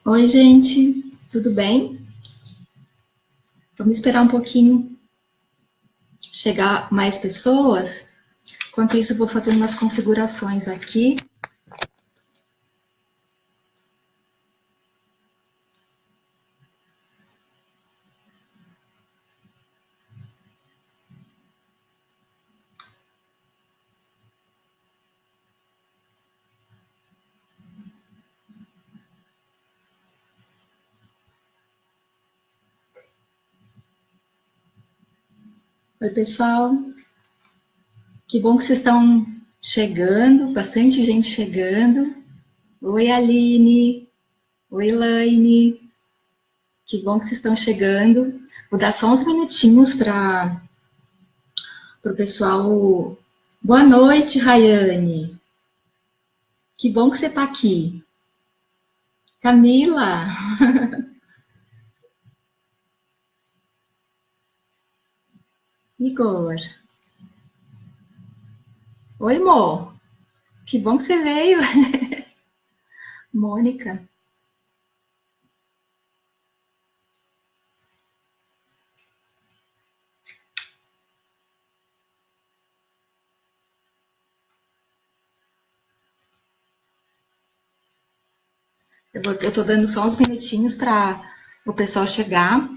Oi, gente, tudo bem? Vamos esperar um pouquinho chegar mais pessoas. Enquanto isso, eu vou fazendo umas configurações aqui. Oi, pessoal. Que bom que vocês estão chegando, bastante gente chegando. Oi, Aline. Oi, Elaine. Que bom que vocês estão chegando. Vou dar só uns minutinhos para o pessoal. Boa noite, Rayane. Que bom que você está aqui. Camila. Igor. Oi, Mo. Que bom que você veio. Mônica. Eu tô dando só uns minutinhos para o pessoal chegar,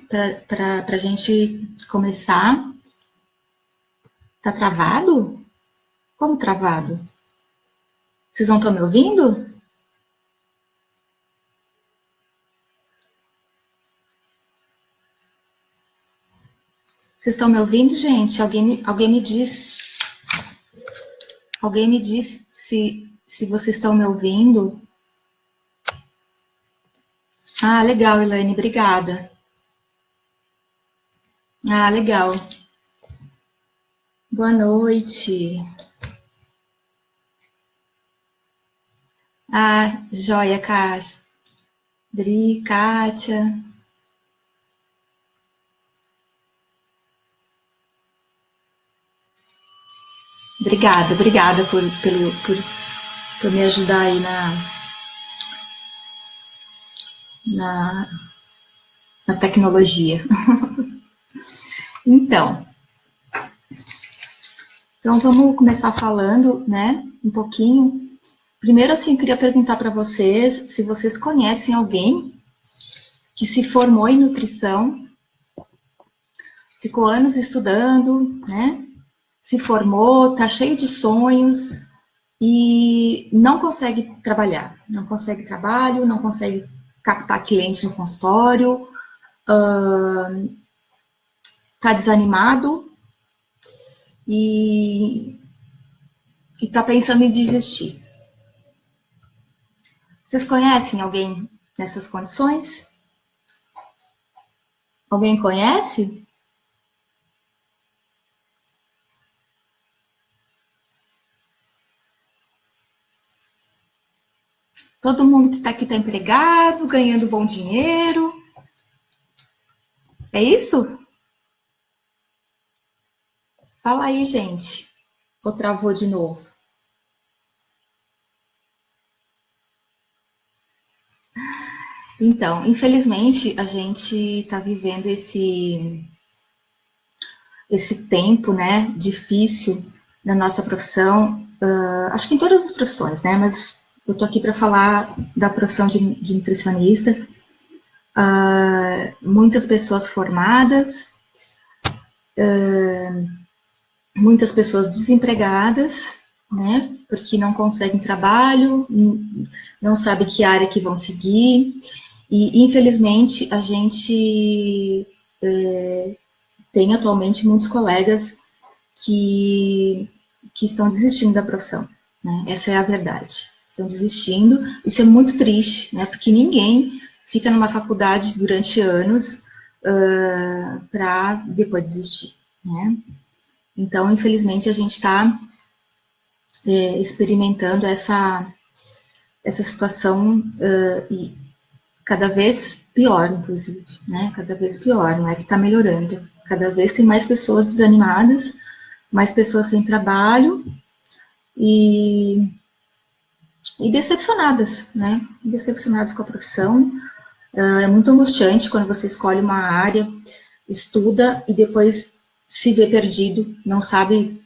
para a gente começar. Tá travado? Como travado? Vocês não estão me ouvindo? Vocês estão me ouvindo, gente? Alguém me diz se vocês estão me ouvindo. Ah, legal, Elaine, obrigada. Ah, legal. Boa noite. Ah, joia, Kátia. Dri, Kátia. Obrigada por me ajudar aí na, na tecnologia. Então, vamos começar falando, né, um pouquinho. Primeiro, assim, queria perguntar para vocês se vocês conhecem alguém que se formou em nutrição, ficou anos estudando, né, se formou, tá cheio de sonhos e não consegue trabalhar, não consegue trabalho, não consegue captar cliente no consultório, tá desanimado e está pensando em desistir. Vocês conhecem alguém nessas condições? Alguém conhece? Todo mundo que está aqui está empregado, ganhando bom dinheiro. É isso? Fala aí, gente. Ou travou de novo? Então, infelizmente, a gente está vivendo esse tempo, né, difícil na nossa profissão. Acho que em todas as profissões, né? Mas eu tô aqui para falar da profissão de nutricionista. Muitas pessoas formadas, muitas pessoas desempregadas, né? Porque não conseguem trabalho, não sabem que área que vão seguir. E, infelizmente, a gente tem atualmente muitos colegas que estão desistindo da profissão, né? Essa é a verdade. Estão desistindo. Isso é muito triste, né? Porque ninguém fica numa faculdade durante anos para depois desistir, né? Então, infelizmente, a gente está experimentando essa situação e cada vez pior, inclusive, né? Cada vez pior, não é que está melhorando. Cada vez tem mais pessoas desanimadas, mais pessoas sem trabalho e decepcionadas, né? Decepcionadas com a profissão. É muito angustiante quando você escolhe uma área, estuda e depois se vê perdido, não sabe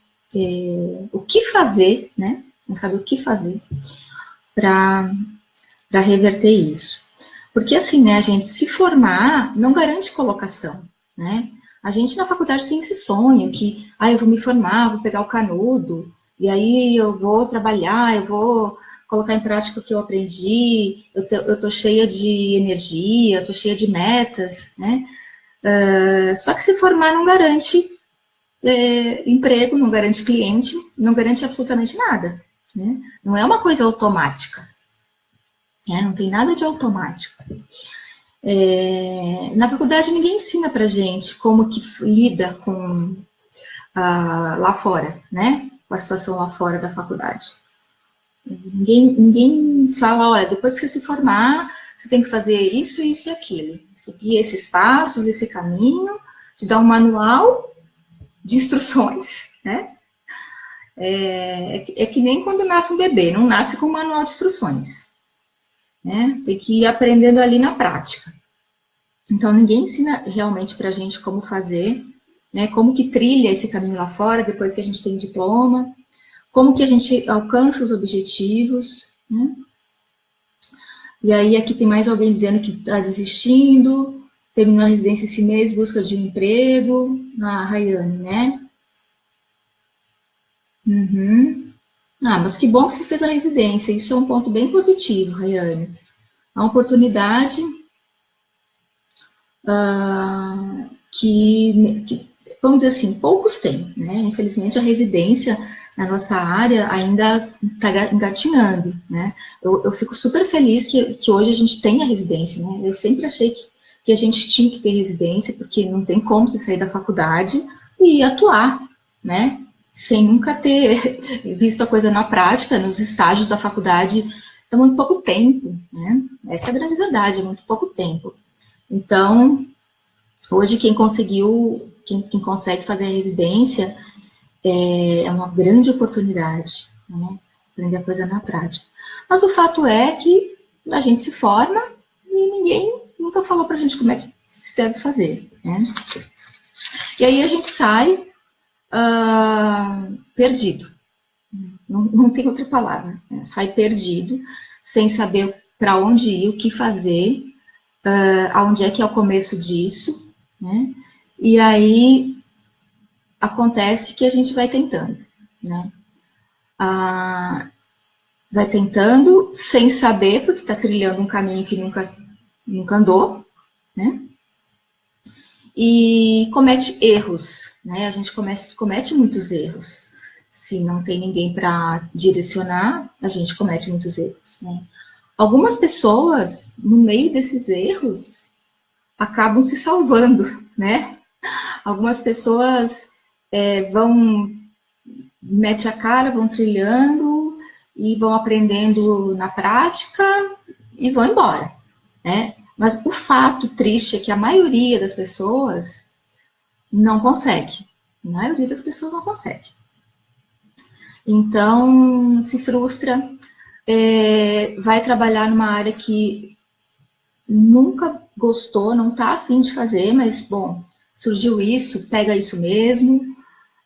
o que fazer, né? Não sabe o que fazer para reverter isso. Porque assim, né, a gente se formar não garante colocação, né? A gente na faculdade tem esse sonho que, eu vou me formar, vou pegar o canudo, e aí eu vou trabalhar, eu vou colocar em prática o que eu aprendi, eu tô cheia de energia, eu tô cheia de metas, né? Só que se formar não garante emprego, não garante cliente, não garante absolutamente nada, né? Não é uma coisa automática, né? Não tem nada de automático. Na faculdade ninguém ensina pra gente como que lida com lá fora, né? Com a situação lá fora da faculdade. Ninguém fala, olha, depois que você se formar, você tem que fazer isso, isso e aquilo. Seguir esses passos, esse caminho, te dá um manual de instruções, né? É que nem quando nasce um bebê, não nasce com um manual de instruções, né? Tem que ir aprendendo ali na prática. Então, ninguém ensina realmente pra gente como fazer, né? Como que trilha esse caminho lá fora, depois que a gente tem diploma, como que a gente alcança os objetivos, né? E aí, aqui tem mais alguém dizendo que está desistindo, terminou a residência esse mês, busca de um emprego, a Rayane, né? Uhum. Mas que bom que você fez a residência, isso é um ponto bem positivo, Rayane. A oportunidade que, vamos dizer assim, poucos têm, né? Infelizmente, a residência na nossa área ainda está engatinhando, né? Eu fico super feliz que hoje a gente tem a residência, né? Eu sempre achei que a gente tinha que ter residência, porque não tem como você sair da faculdade e atuar, né? Sem nunca ter visto a coisa na prática, nos estágios da faculdade, é muito pouco tempo, né? Essa é a grande verdade, é muito pouco tempo. Então, hoje quem consegue fazer a residência é uma grande oportunidade, né? Aprender a coisa na prática. Mas o fato é que a gente se forma e ninguém nunca falou pra gente como é que se deve fazer, né? E aí a gente sai perdido. Não tem outra palavra. Né? Sai perdido, sem saber para onde ir, o que fazer, aonde é que é o começo disso, né? E aí acontece que a gente vai tentando, né? Vai tentando sem saber, porque está trilhando um caminho que nunca andou, né? E comete erros, né? A gente comete muitos erros. Se não tem ninguém para direcionar, a gente comete muitos erros, né? Algumas pessoas, no meio desses erros, acabam se salvando, né? Algumas pessoas mete a cara, vão trilhando e vão aprendendo na prática e vão embora, né? Mas o fato triste é que a maioria das pessoas não consegue. A maioria das pessoas não consegue. Então, se frustra, vai trabalhar numa área que nunca gostou, não está afim de fazer, mas, bom, surgiu isso, pega isso mesmo,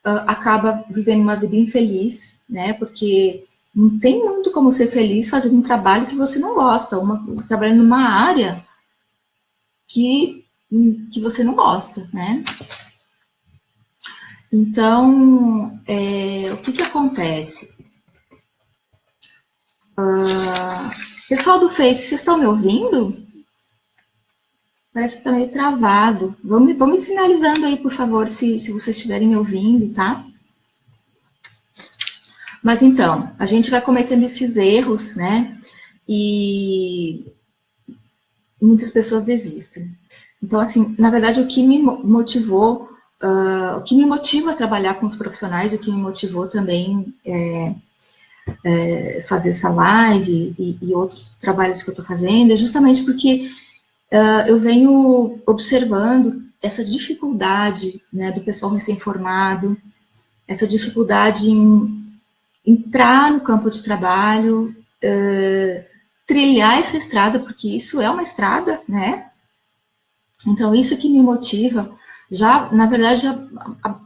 acaba vivendo uma vida infeliz, né? Porque não tem muito como ser feliz fazendo um trabalho que você não gosta, trabalhando numa área que você não gosta, né? Então, o que acontece? Pessoal do Face, vocês estão me ouvindo? Parece que está meio travado. Vamos me sinalizando aí, por favor, se vocês estiverem me ouvindo, tá? Mas então, a gente vai cometendo esses erros, né? E muitas pessoas desistem. Então, assim, na verdade, o que me motivou, o que me motiva a trabalhar com os profissionais, o que me motivou também fazer essa live e outros trabalhos que eu estou fazendo, é justamente porque eu venho observando essa dificuldade, né, do pessoal recém-formado, essa dificuldade em entrar no campo de trabalho, trilhar essa estrada, porque isso é uma estrada, né? Então, isso que me motiva. Já, na verdade, já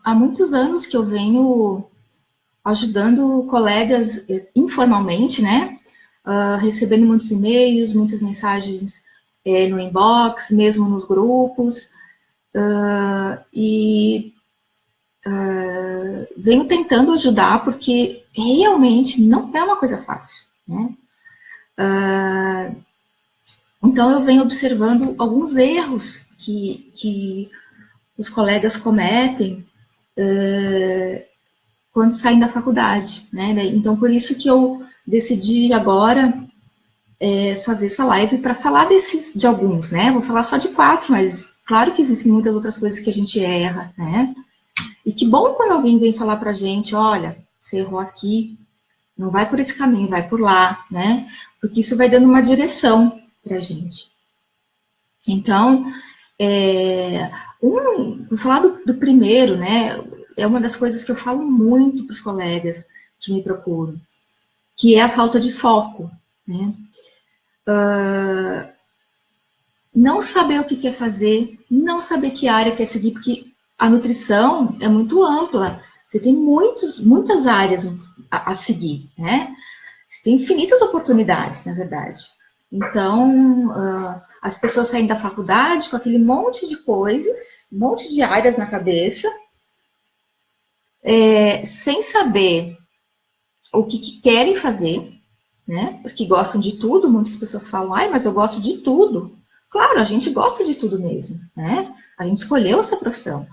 há muitos anos que eu venho ajudando colegas informalmente, né? Recebendo muitos e-mails, muitas mensagens no inbox, mesmo nos grupos. E venho tentando ajudar, porque realmente não é uma coisa fácil, né? Então, eu venho observando alguns erros que os colegas cometem quando saem da faculdade, né? Então, por isso que eu decidi agora fazer essa live para falar de alguns, né? Vou falar só de 4, mas claro que existem muitas outras coisas que a gente erra, né? E que bom quando alguém vem falar pra gente, olha, você errou aqui, não vai por esse caminho, vai por lá, né? Porque isso vai dando uma direção pra gente. Então, vou falar do primeiro, né? É uma das coisas que eu falo muito para os colegas que me procuram, que é a falta de foco, né? Não saber o que quer fazer, não saber que área quer seguir, porque a nutrição é muito ampla. Você tem muitas áreas a seguir, né? Você tem infinitas oportunidades, na verdade. Então, as pessoas saem da faculdade com aquele monte de coisas, um monte de áreas na cabeça, sem saber o que querem fazer, né? Porque gostam de tudo. Muitas pessoas falam, ai, mas eu gosto de tudo. Claro, a gente gosta de tudo mesmo, né? A gente escolheu essa profissão.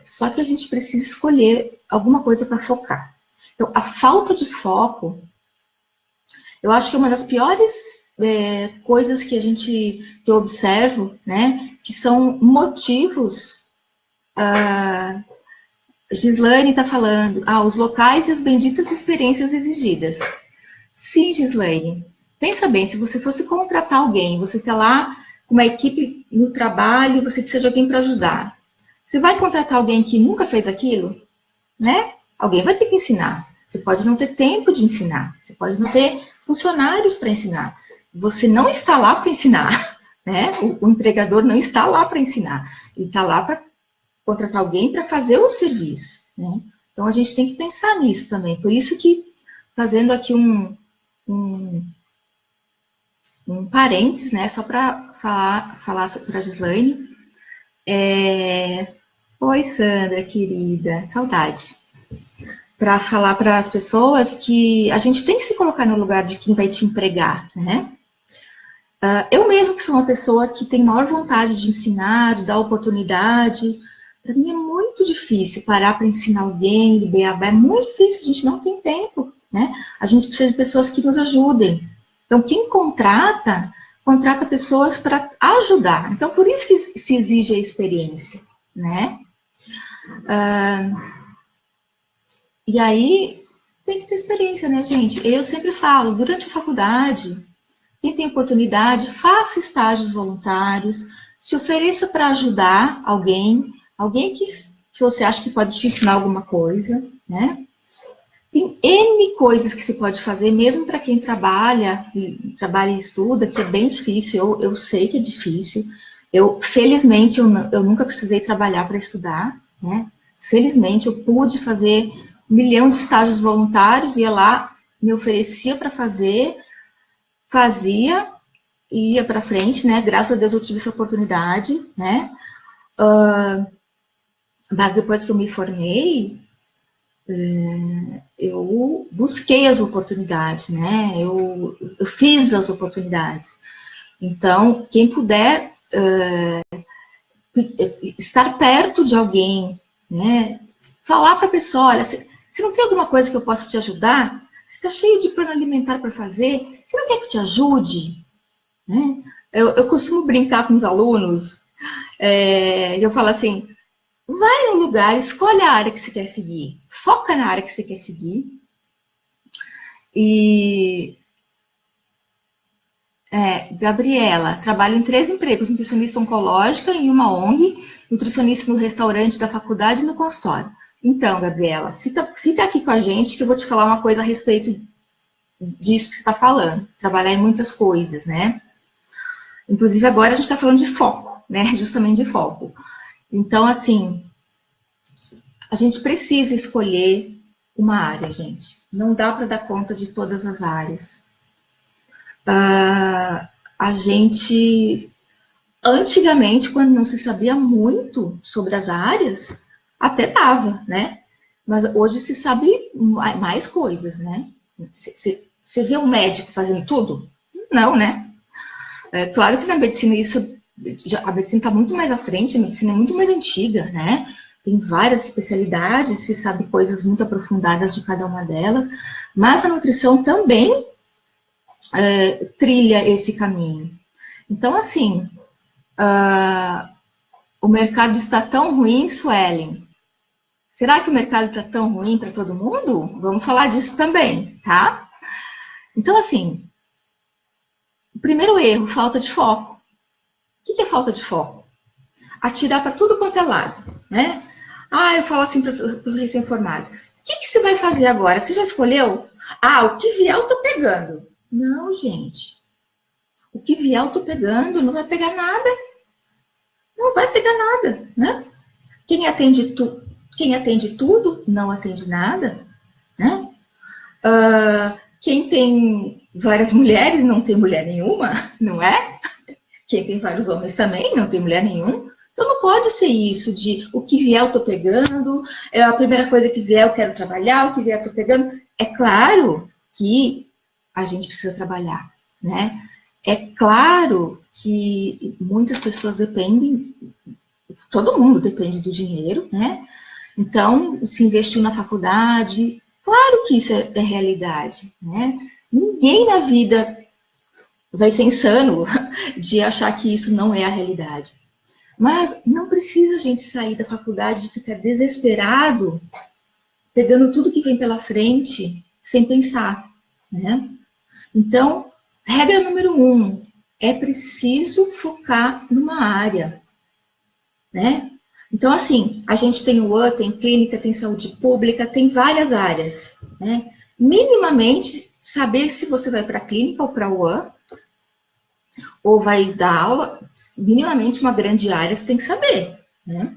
Só que a gente precisa escolher alguma coisa para focar. Então, a falta de foco, eu acho que é uma das piores coisas que eu observo, né? Que são motivos. Gislaine está falando, os locais e as benditas experiências exigidas. Sim, Gislaine. Pensa bem, se você fosse contratar alguém, você está lá com uma equipe no trabalho, você precisa de alguém para ajudar. Você vai contratar alguém que nunca fez aquilo? Né? Alguém vai ter que ensinar. Você pode não ter tempo de ensinar. Você pode não ter funcionários para ensinar. Você não está lá para ensinar. Né? O empregador não está lá para ensinar. Ele está lá para contratar alguém para fazer o serviço. Né? Então, a gente tem que pensar nisso também. Por isso que, fazendo aqui um parênteses, né? Só para falar para a Gislaine. Oi, Sandra, querida. Saudade. Para falar para as pessoas que a gente tem que se colocar no lugar de quem vai te empregar, né? Eu mesmo que sou uma pessoa que tem maior vontade de ensinar, de dar oportunidade, para mim é muito difícil parar para ensinar alguém de beabá, é muito difícil, a gente não tem tempo, né? A gente precisa de pessoas que nos ajudem. Então, quem contrata pessoas para ajudar. Então, por isso que se exige a experiência, né? E aí, tem que ter experiência, né, gente? Eu sempre falo, durante a faculdade, quem tem oportunidade, faça estágios voluntários, se ofereça para ajudar alguém que você acha que pode te ensinar alguma coisa, né? Tem N coisas que se pode fazer, mesmo para quem trabalha e estuda, que é bem difícil, eu sei que é difícil. Felizmente, eu nunca precisei trabalhar para estudar, né? Felizmente, eu pude fazer 1 milhão de estágios voluntários, ia lá, me oferecia para fazer, fazia, ia para frente, né? Graças a Deus eu tive essa oportunidade, né? Mas depois que eu me formei, eu busquei as oportunidades, né? Eu fiz as oportunidades. Então, quem puder estar perto de alguém, né? Falar para a pessoa, olha, se não tem alguma coisa que eu possa te ajudar, você está cheio de plano alimentar para fazer, você não quer que eu te ajude? Né? Eu costumo brincar com os alunos, eu falo assim, vai num lugar, escolhe a área que você quer seguir, foca na área que você quer seguir, e Gabriela, trabalho em 3 empregos, nutricionista oncológica em uma ONG, nutricionista no restaurante da faculdade e no consultório. Então, Gabriela, fica aqui com a gente que eu vou te falar uma coisa a respeito disso que você está falando, trabalhar em muitas coisas, né? Inclusive agora a gente está falando de foco, né? Justamente de foco. Então, assim, a gente precisa escolher uma área, gente. Não dá para dar conta de todas as áreas. A gente, antigamente, quando não se sabia muito sobre as áreas, até dava, né? Mas hoje se sabe mais coisas, né? Você vê um médico fazendo tudo? Não, né? É claro que na medicina a medicina está muito mais à frente, a medicina é muito mais antiga, né? Tem várias especialidades, se sabe coisas muito aprofundadas de cada uma delas, mas a nutrição também trilha esse caminho. Então, assim, o mercado está tão ruim, Suelen. Será que o mercado está tão ruim para todo mundo? Vamos falar disso também, tá? Então, assim, o primeiro erro, falta de foco. O que é falta de foco? Atirar para tudo quanto é lado, né? Eu falo assim para os recém-formados. O que você vai fazer agora? Você já escolheu? O que vier eu tô pegando. Não, gente. O que vier eu tô pegando, não vai pegar nada. Não vai pegar nada, né? Quem atende tudo, não atende nada, né? Quem tem várias mulheres, não tem mulher nenhuma, não é? Quem tem vários homens também, não tem mulher nenhuma. Então não pode ser isso de o que vier eu tô pegando, a primeira coisa que vier eu quero trabalhar, o que vier eu tô pegando. É claro que a gente precisa trabalhar, né? É claro que muitas pessoas dependem, todo mundo depende do dinheiro, né? Então, se investiu na faculdade, claro que isso é realidade, né? Ninguém na vida vai ser insano de achar que isso não é a realidade. Mas não precisa a gente sair da faculdade e ficar desesperado, pegando tudo que vem pela frente, sem pensar, né? Então, regra número 1, é preciso focar numa área, né? Então, assim, a gente tem o UAN, tem clínica, tem saúde pública, tem várias áreas, né? Minimamente, saber se você vai para a clínica ou para o UAN, ou vai dar aula, minimamente uma grande área você tem que saber, né?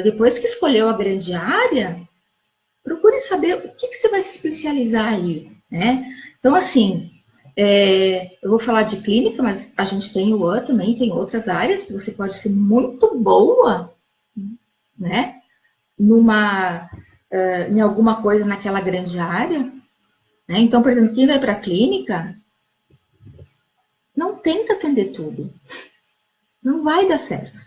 Depois que escolheu a grande área, procure saber o que você vai se especializar aí, né? Então, assim, eu vou falar de clínica, mas a gente tem o UAN também, tem outras áreas que você pode ser muito boa, né? Em alguma coisa naquela grande área, né? Então, por exemplo, quem vai para a clínica, não tenta atender tudo. Não vai dar certo,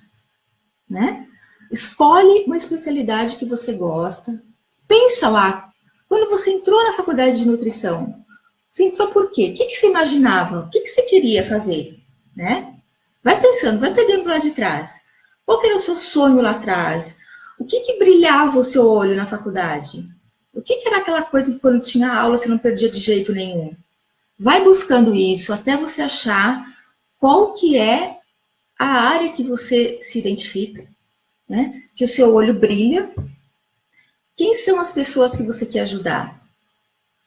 né? Escolhe uma especialidade que você gosta. Pensa lá, quando você entrou na faculdade de nutrição, você entrou por quê? O que você imaginava? O que você queria fazer? Né? Vai pensando, vai pegando lá de trás. Qual que era o seu sonho lá atrás? O que brilhava o seu olho na faculdade? O que era aquela coisa que quando tinha aula você não perdia de jeito nenhum? Vai buscando isso até você achar qual que é a área que você se identifica, né? Que o seu olho brilha. Quem são as pessoas que você quer ajudar?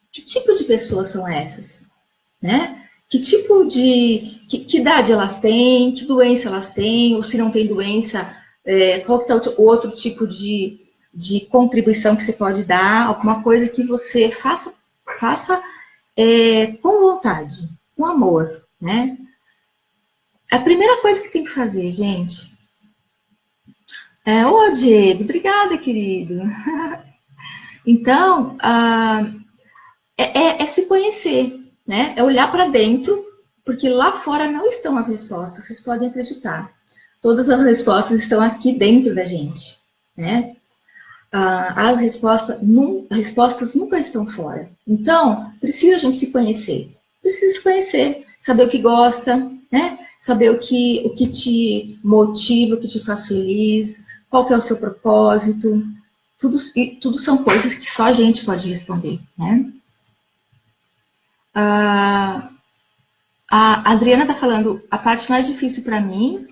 Que tipo de pessoas são essas? Né? Que tipo de... Que idade elas têm? Que doença elas têm? Ou se não tem doença, qual que é o outro tipo de contribuição que você pode dar? Alguma coisa que você faça com vontade, com amor, né? A primeira coisa que tem que fazer, gente... Ô, Diego, obrigada, querido. Então, é se conhecer, né? É olhar para dentro, porque lá fora não estão as respostas, vocês podem acreditar. Todas as respostas estão aqui dentro da gente, né? As respostas nunca estão fora. Então, precisa a gente se conhecer. Precisa se conhecer, saber o que gosta, né? Saber o que te motiva, o que te faz feliz, qual que é o seu propósito. Tudo são coisas que só a gente pode responder, né? A Adriana está falando, a parte mais difícil para mim...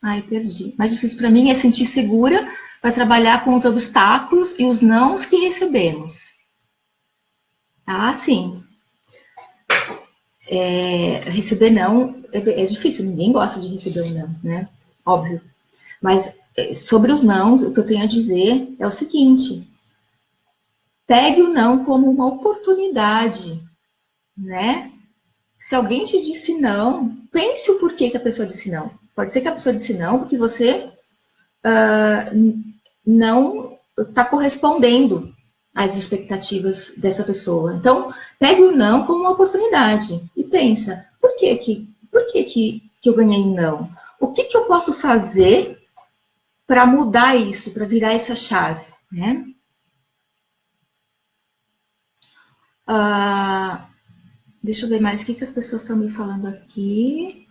Ai, perdi. Mais difícil para mim é sentir segura para trabalhar com os obstáculos e os nãos que recebemos. Ah, sim. Receber não é difícil, ninguém gosta de receber um não, né? Óbvio. Mas sobre os nãos, o que eu tenho a dizer é o seguinte: pegue o não como uma oportunidade, né? Se alguém te disse não, pense o porquê que a pessoa disse não. Pode ser que a pessoa disse não porque você não está correspondendo às expectativas dessa pessoa. Então, pegue o não como uma oportunidade e pensa, por que eu ganhei um não? O que eu posso fazer para mudar isso, para virar essa chave, né? Ah, deixa eu ver mais o que as pessoas estão me falando aqui.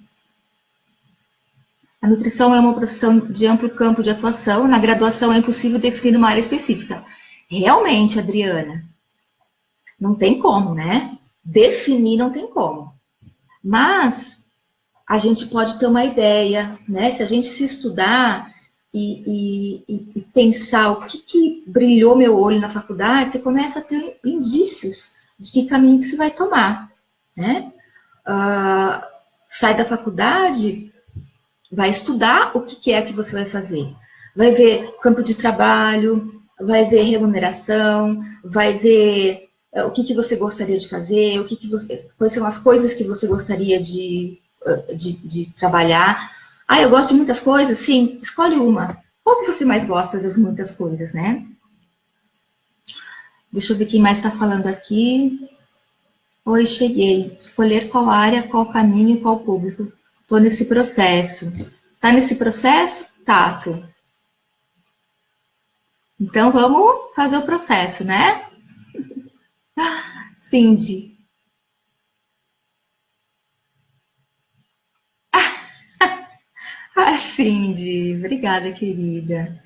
A nutrição é uma profissão de amplo campo de atuação. Na graduação é impossível definir uma área específica. Realmente, Adriana, não tem como, né? Definir não tem como. Mas a gente pode ter uma ideia, né? Se a gente se estudar e pensar o que brilhou meu olho na faculdade, você começa a ter indícios de que caminho que você vai tomar, né? Sai da faculdade, vai estudar o que é que você vai fazer. Vai ver campo de trabalho, vai ver remuneração, vai ver o que você gostaria de fazer, quais são as coisas que você gostaria de trabalhar. Ah, eu gosto de muitas coisas? Sim, escolhe uma. Qual que você mais gosta das muitas coisas, né? Deixa eu ver quem mais está falando aqui. Oi, cheguei. Escolher qual área, qual caminho, qual público. Estou nesse processo. Tá nesse processo, Tato? Então vamos fazer o processo, né? Cindy. Ah, Cindy, obrigada, querida.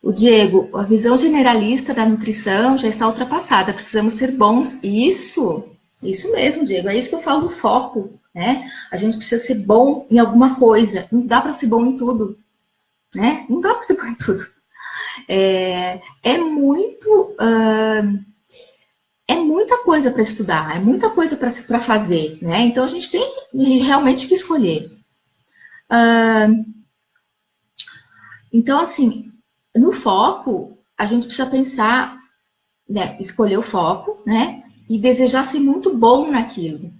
O Diego, a visão generalista da nutrição já está ultrapassada. Precisamos ser bons. Isso mesmo, Diego. É isso que eu falo do foco, né? A gente precisa ser bom em alguma coisa. Não dá para ser bom em tudo, né? Não dá para ser bom em tudo. É muito é muita coisa para estudar, é muita coisa para fazer, né? Então a gente tem realmente que escolher. Então, assim, no foco, a gente precisa pensar, né, escolher o foco, né? E desejar ser muito bom naquilo,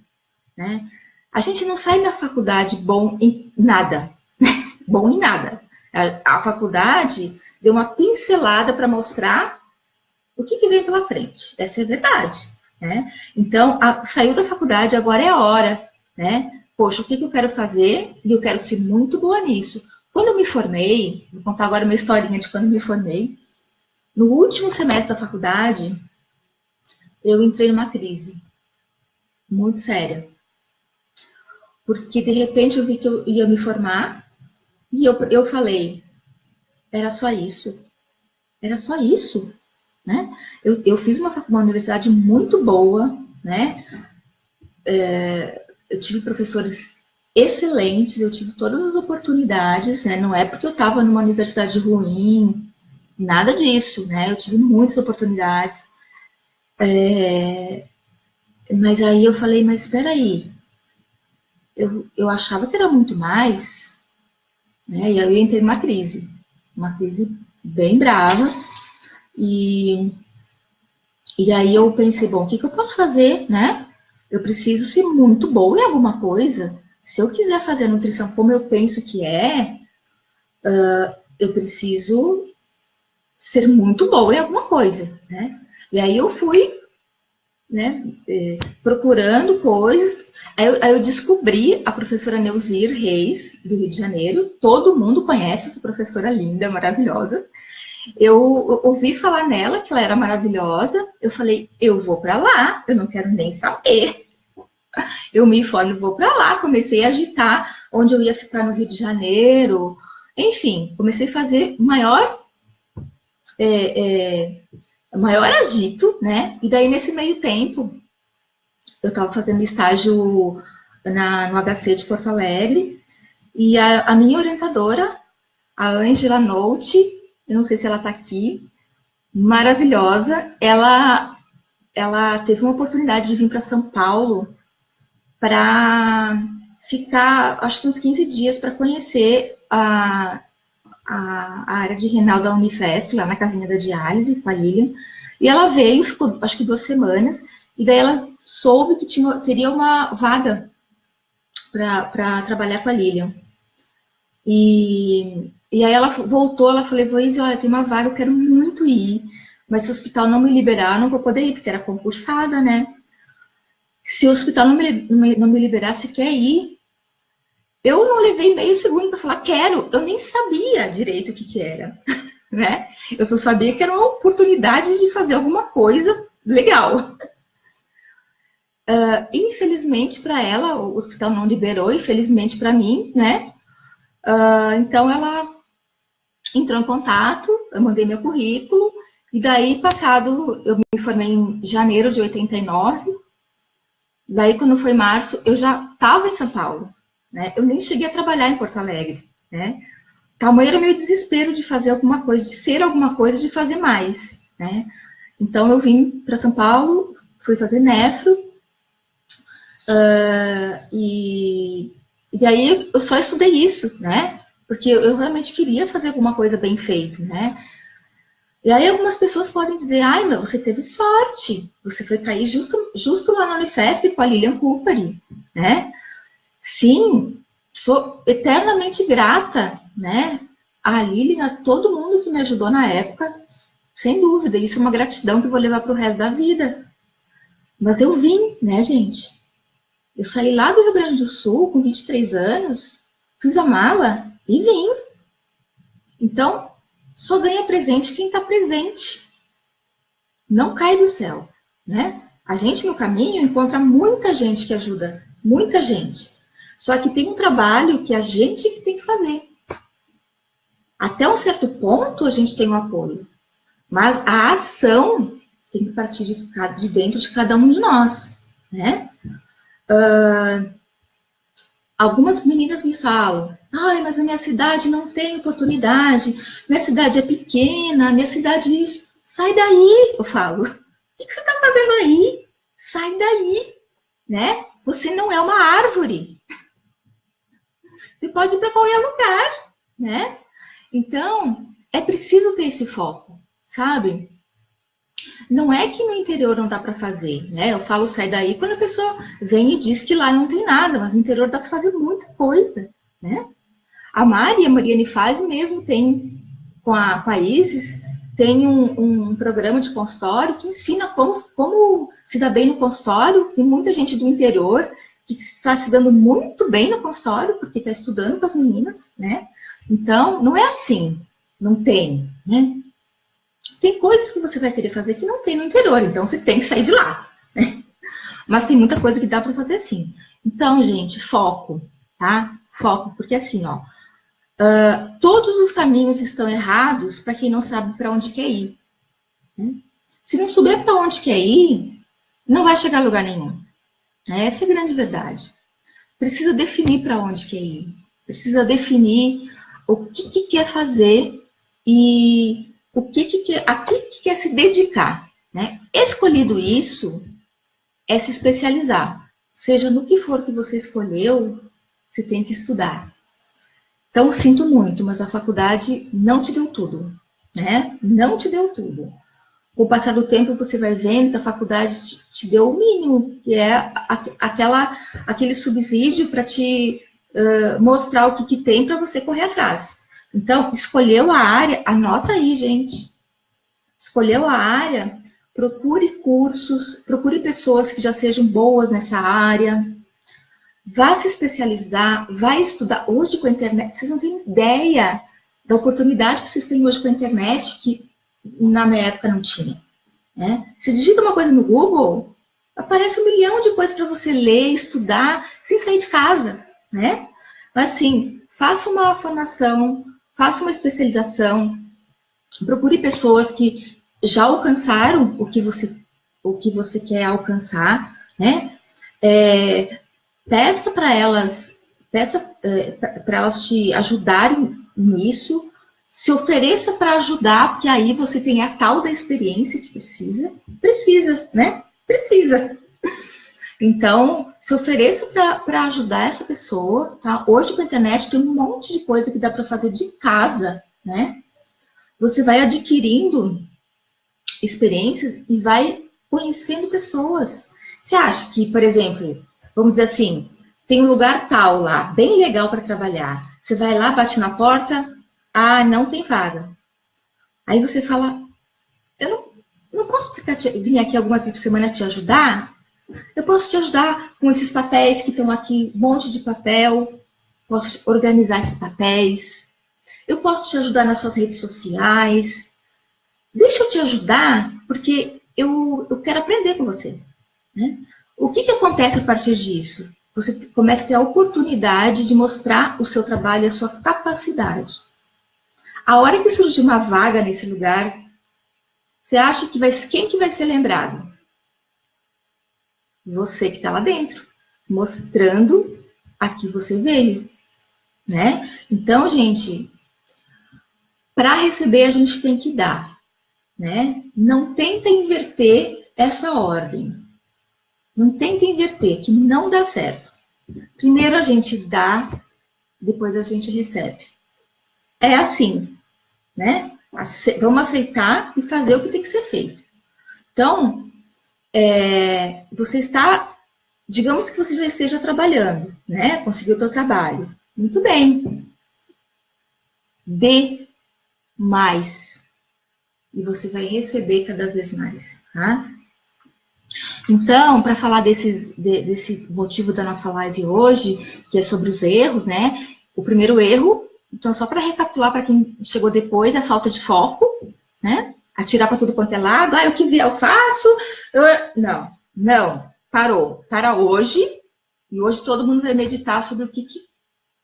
né? A gente não sai da faculdade bom em nada, bom em nada. A faculdade deu uma pincelada para mostrar o que vem pela frente. Essa é a verdade, né? Então, saiu da faculdade, agora é a hora, né? Poxa, o que eu quero fazer? E eu quero ser muito boa nisso. Quando eu me formei, vou contar agora uma historinha de quando eu me formei. No último semestre da faculdade, eu entrei numa crise muito séria. Porque, de repente, eu vi que eu ia me formar e eu falei, era só isso? Era só isso? Né? Eu fiz uma universidade muito boa, né? Eu tive professores excelentes, eu tive todas as oportunidades, né? Não é porque eu estava numa universidade ruim, nada disso, né? Eu tive muitas oportunidades. Mas aí eu falei, mas espera aí, eu achava que era muito mais, né? E aí eu entrei numa crise, uma crise bem brava, e aí eu pensei, bom, o que eu posso fazer, né? Eu preciso ser muito boa em alguma coisa. Se eu quiser fazer a nutrição como eu penso que eu preciso ser muito boa em alguma coisa, né? E aí eu fui, né, procurando coisas. Aí eu descobri a professora Neuzir Reis, do Rio de Janeiro. Todo mundo conhece essa professora linda, maravilhosa. Eu ouvi falar nela, que ela era maravilhosa. Eu falei, eu vou para lá, eu não quero nem saber. Eu me informo, vou para lá. Comecei a agitar onde eu ia ficar no Rio de Janeiro. Enfim, comecei a fazer maior agito, né? E daí, nesse meio tempo, eu estava fazendo estágio no HC de Porto Alegre, e a minha orientadora, a Ângela Nolte, eu não sei se ela está aqui, maravilhosa. Ela teve uma oportunidade de vir para São Paulo para ficar, acho que uns 15 dias, para conhecer a área de renal da Unifesp, lá na casinha da diálise, com a Lilian. E ela veio, ficou acho que 2 semanas, e daí ela soube que teria uma vaga para trabalhar com a Lilian. E aí ela voltou, ela falou, Heloísa, olha, tem uma vaga, eu quero muito ir, mas se o hospital não me liberar, eu não vou poder ir, porque era concursada, né? Se o hospital não me liberar, você quer ir? Eu não levei meio segundo para falar, quero. Eu nem sabia direito o que era, né? Eu só sabia que era uma oportunidade de fazer alguma coisa legal. Infelizmente para ela, o hospital não liberou, infelizmente para mim, né? Então ela entrou em contato, eu mandei meu currículo, e daí passado, eu me formei em janeiro de 89, daí quando foi março, eu já estava em São Paulo, né? Eu nem cheguei a trabalhar em Porto Alegre, né? Tamanho era meu desespero de fazer alguma coisa, de ser alguma coisa, de fazer mais, né? Então eu vim para São Paulo, fui fazer nefro, e daí eu só estudei isso, né? Porque eu realmente queria fazer alguma coisa bem feito, né? E aí algumas pessoas podem dizer, ai, mas você teve sorte, você foi cair justo lá na Unifesp com a Lilian Kupari, né? Sim, sou eternamente grata, né? A Lilian, a todo mundo que me ajudou na época, sem dúvida, isso é uma gratidão que eu vou levar para o resto da vida. Mas eu vim, né, gente? Eu saí lá do Rio Grande do Sul com 23 anos, fiz a mala e vim. Então, só ganha presente quem está presente. Não cai do céu, né? A gente no caminho encontra muita gente que ajuda, muita gente. Só que tem um trabalho que a gente que tem que fazer. Até um certo ponto a gente tem um apoio, mas a ação tem que partir de dentro de cada um de nós, né? Algumas meninas me falam, ai, mas a minha cidade não tem oportunidade, minha cidade é pequena, minha cidade é isso. Sai daí, eu falo. O que você está fazendo aí? Sai daí, né? Você não é uma árvore. Você pode ir para qualquer lugar, né? Então, é preciso ter esse foco, sabe? Não é que no interior não dá para fazer, né? Eu falo sai daí quando a pessoa vem e diz que lá não tem nada, mas no interior dá para fazer muita coisa, né? A Mari, a Mariane faz mesmo, tem com a Isis, tem um programa de consultório que ensina como se dar bem no consultório. Tem muita gente do interior que está se dando muito bem no consultório, porque está estudando com as meninas, né? Então, não é assim, não tem, né? Tem coisas que você vai querer fazer que não tem no interior, então você tem que sair de lá, né? Mas tem muita coisa que dá para fazer sim. Então, gente, foco, tá? Foco, porque assim, ó, todos os caminhos estão errados para quem não sabe para onde quer ir, né? Se não souber para onde quer ir, não vai chegar a lugar nenhum. Essa é a grande verdade. Precisa definir para onde quer ir. Precisa definir o que quer fazer e a que quer se dedicar, né? Escolhido isso, é se especializar. Seja no que for que você escolheu, você tem que estudar. Então, sinto muito, mas a faculdade não te deu tudo, né? Não te deu tudo. Com o passar do tempo, você vai vendo que a faculdade te deu o mínimo, que é aquele subsídio para te mostrar o que tem para você correr atrás. Então, escolheu a área, anota aí, gente. Escolheu a área, procure cursos, procure pessoas que já sejam boas nessa área, vá se especializar, vá estudar. Hoje com a internet, vocês não têm ideia da oportunidade que vocês têm hoje com a internet, que na minha época não tinha, né? Você digita uma coisa no Google, aparece 1 milhão de coisas para você ler, estudar, sem sair de casa, né? Mas assim, faça uma formação, faça uma especialização, procure pessoas que já alcançaram o que você quer alcançar, né? Peça para elas te ajudarem nisso. Se ofereça para ajudar, porque aí você tem a tal da experiência que precisa, né? Precisa. Então, se ofereça para ajudar essa pessoa, tá? Hoje com a internet tem um monte de coisa que dá para fazer de casa, né? Você vai adquirindo experiências e vai conhecendo pessoas. Você acha que, por exemplo, vamos dizer assim, tem um lugar tal lá, bem legal para trabalhar. Você vai lá, bate na porta, não tem vaga. Aí você fala, eu não posso vir aqui algumas vezes por semana te ajudar? Eu posso te ajudar com esses papéis que estão aqui, um monte de papel. Posso organizar esses papéis. Eu posso te ajudar nas suas redes sociais. Deixa eu te ajudar, porque eu quero aprender com você. Né? O que acontece a partir disso? Você começa a ter a oportunidade de mostrar o seu trabalho e a sua capacidade. A hora que surgir uma vaga nesse lugar, você acha que quem que vai ser lembrado? Você que está lá dentro, mostrando a que você veio, né? Então, gente, para receber a gente tem que dar, né? Não tenta inverter essa ordem. Não tenta inverter, que não dá certo. Primeiro a gente dá, depois a gente recebe. É assim, né? Vamos aceitar e fazer o que tem que ser feito. Então, você está, digamos que você já esteja trabalhando, né? Conseguiu o seu trabalho. Muito bem. Dê mais. E você vai receber cada vez mais, tá? Então, para falar desse motivo da nossa live hoje, que é sobre os erros, né? O primeiro erro, então só para recapitular para quem chegou depois, é a falta de foco, né? Atirar para tudo quanto é lado, o que vier eu faço. Não, parou. Para hoje, e hoje todo mundo vai meditar sobre o que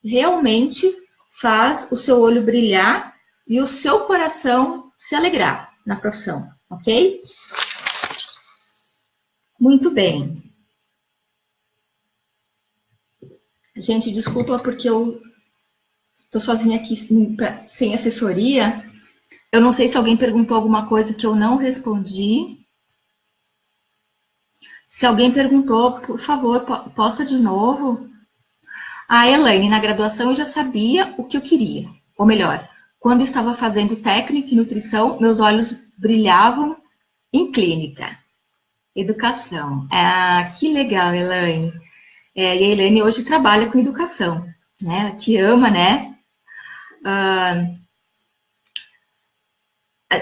realmente faz o seu olho brilhar e o seu coração se alegrar na profissão, ok? Muito bem. Gente, desculpa porque eu tô sozinha aqui sem assessoria. Eu não sei se alguém perguntou alguma coisa que eu não respondi. Se alguém perguntou, por favor, posta de novo. Elaine, na graduação eu já sabia o que eu queria. Ou melhor, quando estava fazendo técnica e nutrição, meus olhos brilhavam em clínica. Educação. Que legal, Elaine. E a Elaine hoje trabalha com educação, né? Que ama, né?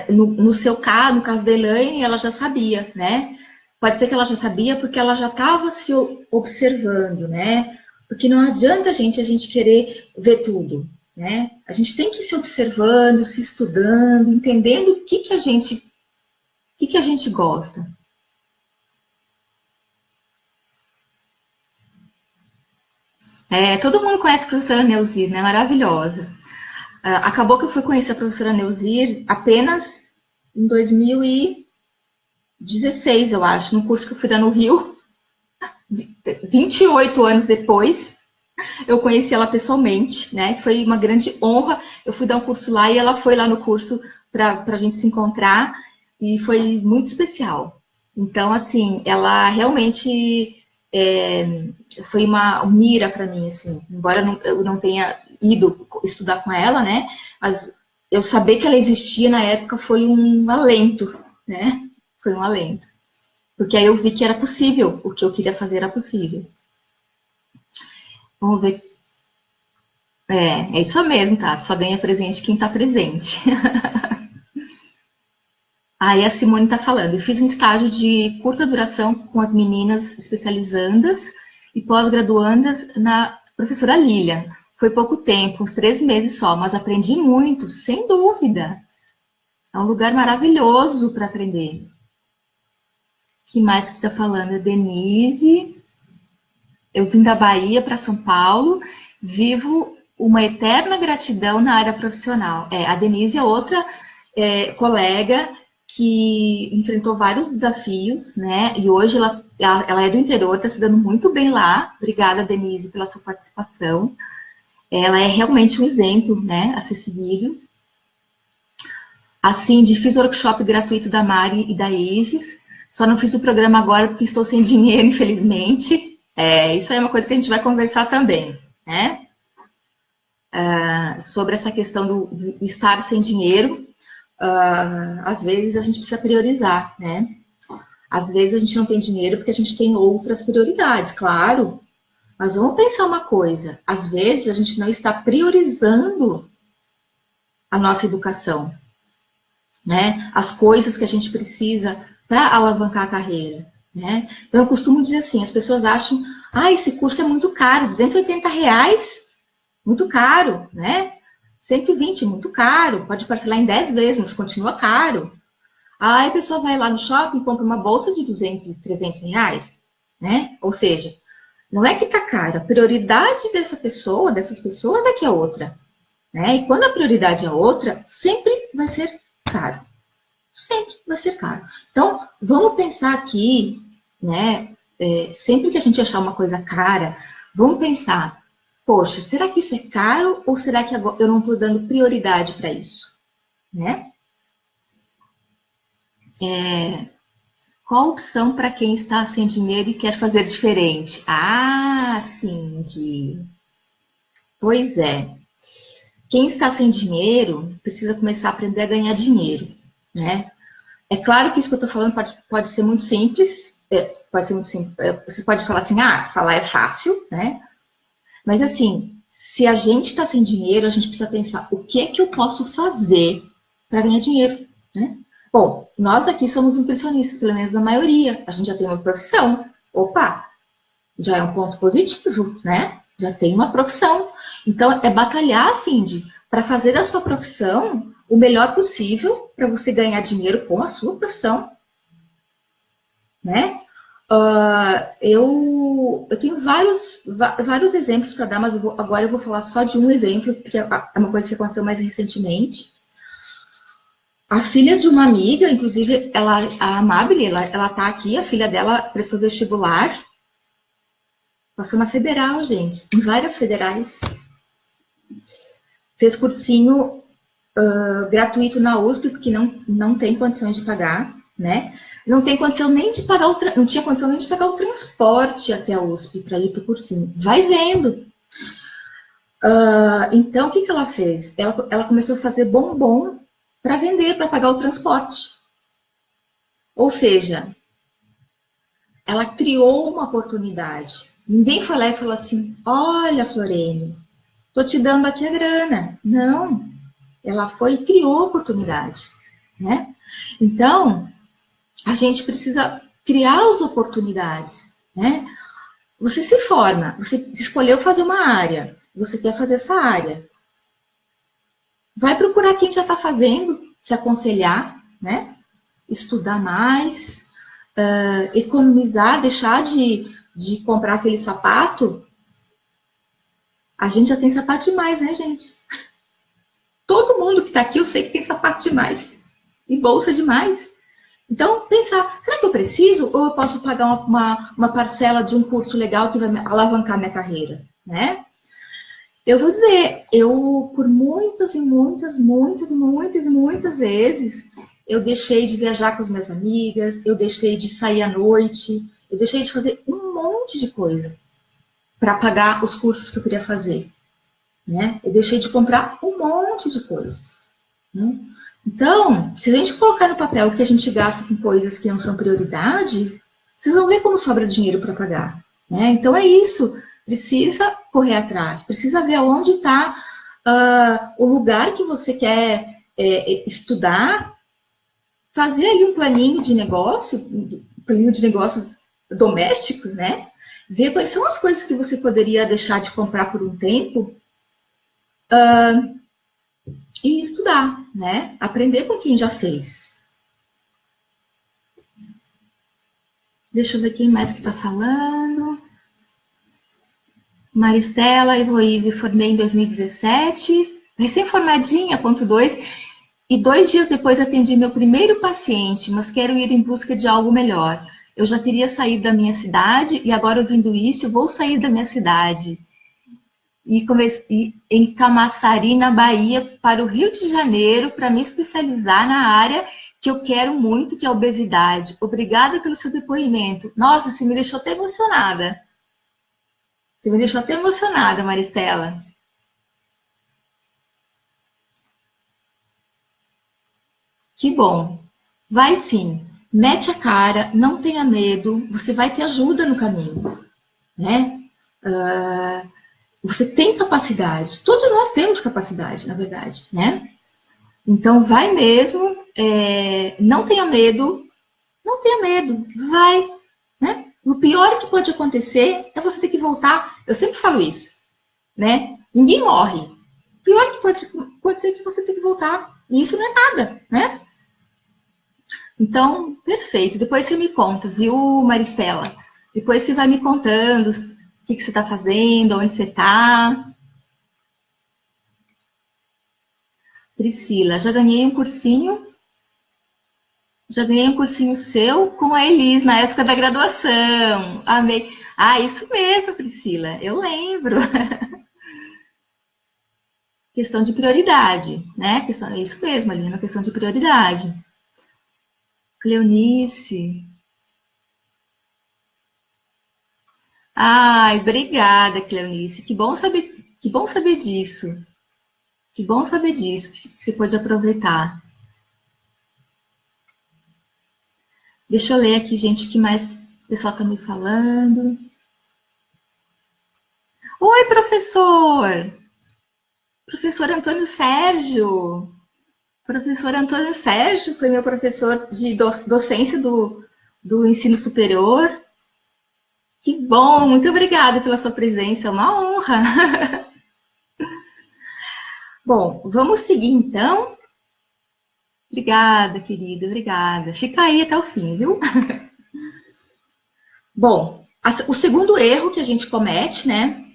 No seu caso, no caso da Elaine, ela já sabia, né? Pode ser que ela já sabia porque ela já estava se observando, né? Porque não adianta a gente querer ver tudo, né? A gente tem que ir se observando, se estudando, entendendo o que a gente gosta. Todo mundo conhece a professora Neuzir, né? Maravilhosa. Acabou que eu fui conhecer a professora Neuzir apenas em 2016, eu acho, num curso que eu fui dar no Rio. 28 anos depois, eu conheci ela pessoalmente, né? Foi uma grande honra. Eu fui dar um curso lá e ela foi lá no curso para a gente se encontrar e foi muito especial. Então, assim, ela realmente foi uma mira para mim, assim. Embora eu não tenha ido estudar com ela, né? Mas eu saber que ela existia na época foi um alento, né? Foi um alento. Porque aí eu vi que era possível, o que eu queria fazer era possível. Vamos ver. É isso mesmo, tá? Só ganha presente quem tá presente. Aí a Simone tá falando, eu fiz um estágio de curta duração com as meninas especializandas e pós-graduandas na professora Lilian. Foi pouco tempo, uns 3 meses só, mas aprendi muito, sem dúvida. É um lugar maravilhoso para aprender. Que mais que tá falando? A Denise. Eu vim da Bahia para São Paulo, vivo uma eterna gratidão na área profissional. A Denise é outra colega que enfrentou vários desafios, né? E hoje ela é do interior, está se dando muito bem lá. Obrigada, Denise, pela sua participação. Ela é realmente um exemplo, né, a ser seguido. Assim, fiz o workshop gratuito da Mari e da Isis, só não fiz o programa agora porque estou sem dinheiro, infelizmente. Isso aí é uma coisa que a gente vai conversar também, né? Sobre essa questão do estar sem dinheiro, às vezes a gente precisa priorizar, né? Às vezes a gente não tem dinheiro porque a gente tem outras prioridades, claro. Mas vamos pensar uma coisa, às vezes a gente não está priorizando a nossa educação, né? As coisas que a gente precisa para alavancar a carreira, né? Então eu costumo dizer assim, as pessoas acham, esse curso é muito caro, R$ 280, muito caro, né? 120, muito caro, pode parcelar em 10 vezes, mas continua caro. Aí a pessoa vai lá no shopping e compra uma bolsa de 200, 300 reais, né? Ou seja, não é que tá caro, a prioridade dessas pessoas é que é outra, né? E quando a prioridade é outra, sempre vai ser caro. Sempre vai ser caro. Então, vamos pensar aqui, né? Sempre que a gente achar uma coisa cara, vamos pensar, poxa, será que isso é caro ou será que agora eu não estou dando prioridade para isso, né? Qual a opção para quem está sem dinheiro e quer fazer diferente? Cindy. Pois é. Quem está sem dinheiro precisa começar a aprender a ganhar dinheiro, né? É claro que isso que eu estou falando pode ser muito simples. Pode ser muito simples. Você pode falar assim, falar é fácil, né? Mas assim, se a gente está sem dinheiro, a gente precisa pensar o que é que eu posso fazer para ganhar dinheiro, né? Bom, nós aqui somos nutricionistas, pelo menos a maioria. A gente já tem uma profissão. Opa, já é um ponto positivo, né? Já tem uma profissão. Então, é batalhar, Cindy, para fazer da sua profissão o melhor possível para você ganhar dinheiro com a sua profissão, né? Eu tenho vários exemplos para dar, mas agora eu vou falar só de um exemplo, porque é uma coisa que aconteceu mais recentemente. A filha de uma amiga, inclusive, a Amabile, ela tá aqui, a filha dela prestou vestibular, passou na federal, gente, em várias federais. Fez cursinho gratuito na USP, porque não tem condições de pagar, né? Não tem condição nem de pagar não tinha condição nem de pagar o transporte até a USP para ir para o cursinho. Vai vendo. Então, o que ela fez? Ela começou a fazer bombom para vender, para pagar o transporte. Ou seja, ela criou uma oportunidade. Ninguém foi lá e falou assim, olha, Florene, tô te dando aqui a grana. Não, ela foi e criou a oportunidade, né? Então, a gente precisa criar as oportunidades, né? Você se forma, você escolheu fazer uma área, você quer fazer essa área. Vai procurar quem já está fazendo, se aconselhar, né? Estudar mais, economizar, deixar de comprar aquele sapato. A gente já tem sapato demais, né, gente? Todo mundo que está aqui, eu sei que tem sapato demais. E bolsa demais. Então, pensar, será que eu preciso? Ou eu posso pagar uma parcela de um curso legal que vai alavancar minha carreira, né? Eu vou dizer, por muitas e muitas, muitas, muitas, muitas vezes, eu deixei de viajar com as minhas amigas, eu deixei de sair à noite, eu deixei de fazer um monte de coisa para pagar os cursos que eu queria fazer, né? Eu deixei de comprar um monte de coisas, né? Então, se a gente colocar no papel que a gente gasta com coisas que não são prioridade, vocês vão ver como sobra dinheiro para pagar, né? Então é isso, precisa correr atrás, precisa ver onde está o lugar que você quer estudar, fazer aí um planinho de negócio doméstico, né? Ver quais são as coisas que você poderia deixar de comprar por um tempo e estudar, né? Aprender com quem já fez. Deixa eu ver quem mais que está falando. Maristela Evoise, formei em 2017, recém-formadinha, ponto 2, e 2 dias depois atendi meu primeiro paciente, mas quero ir em busca de algo melhor. Eu já teria saído da minha cidade e agora ouvindo isso, vou sair da minha cidade. e em Camaçari, na Bahia, para o Rio de Janeiro, para me especializar na área que eu quero muito, que é a obesidade. Obrigada pelo seu depoimento. Nossa, você me deixou até emocionada. Você me deixou até emocionada, Maristela. Que bom. Vai sim. Mete a cara, não tenha medo, você vai ter ajuda no caminho, né? Você tem capacidade, todos nós temos capacidade, na verdade, né? Então vai mesmo, não tenha medo, vai, né? O pior que pode acontecer é você ter que voltar. Eu sempre falo isso, né? Ninguém morre. O pior que pode ser que você tenha que voltar. E isso não é nada, né? Então, perfeito. Depois você me conta, viu, Maristela? Depois você vai me contando o que você está fazendo, onde você está. Priscila, já ganhei um cursinho seu com a Elis na época da graduação. Amei. Ah, isso mesmo, Priscila, eu lembro. Questão de prioridade, né? É isso mesmo, ali, uma questão de prioridade. Cleonice. Ai, obrigada, Cleonice. Que bom saber disso. Que bom saber disso, que você pode aproveitar. Deixa eu ler aqui, gente, o que mais o pessoal está me falando. Oi, professor! Professor Antônio Sérgio. Professor Antônio Sérgio foi meu professor de docência do ensino superior. Que bom, muito obrigada pela sua presença, é uma honra. Bom, vamos seguir então. Obrigada, querida, obrigada. Fica aí até o fim, viu? Bom, o segundo erro que a gente comete, né,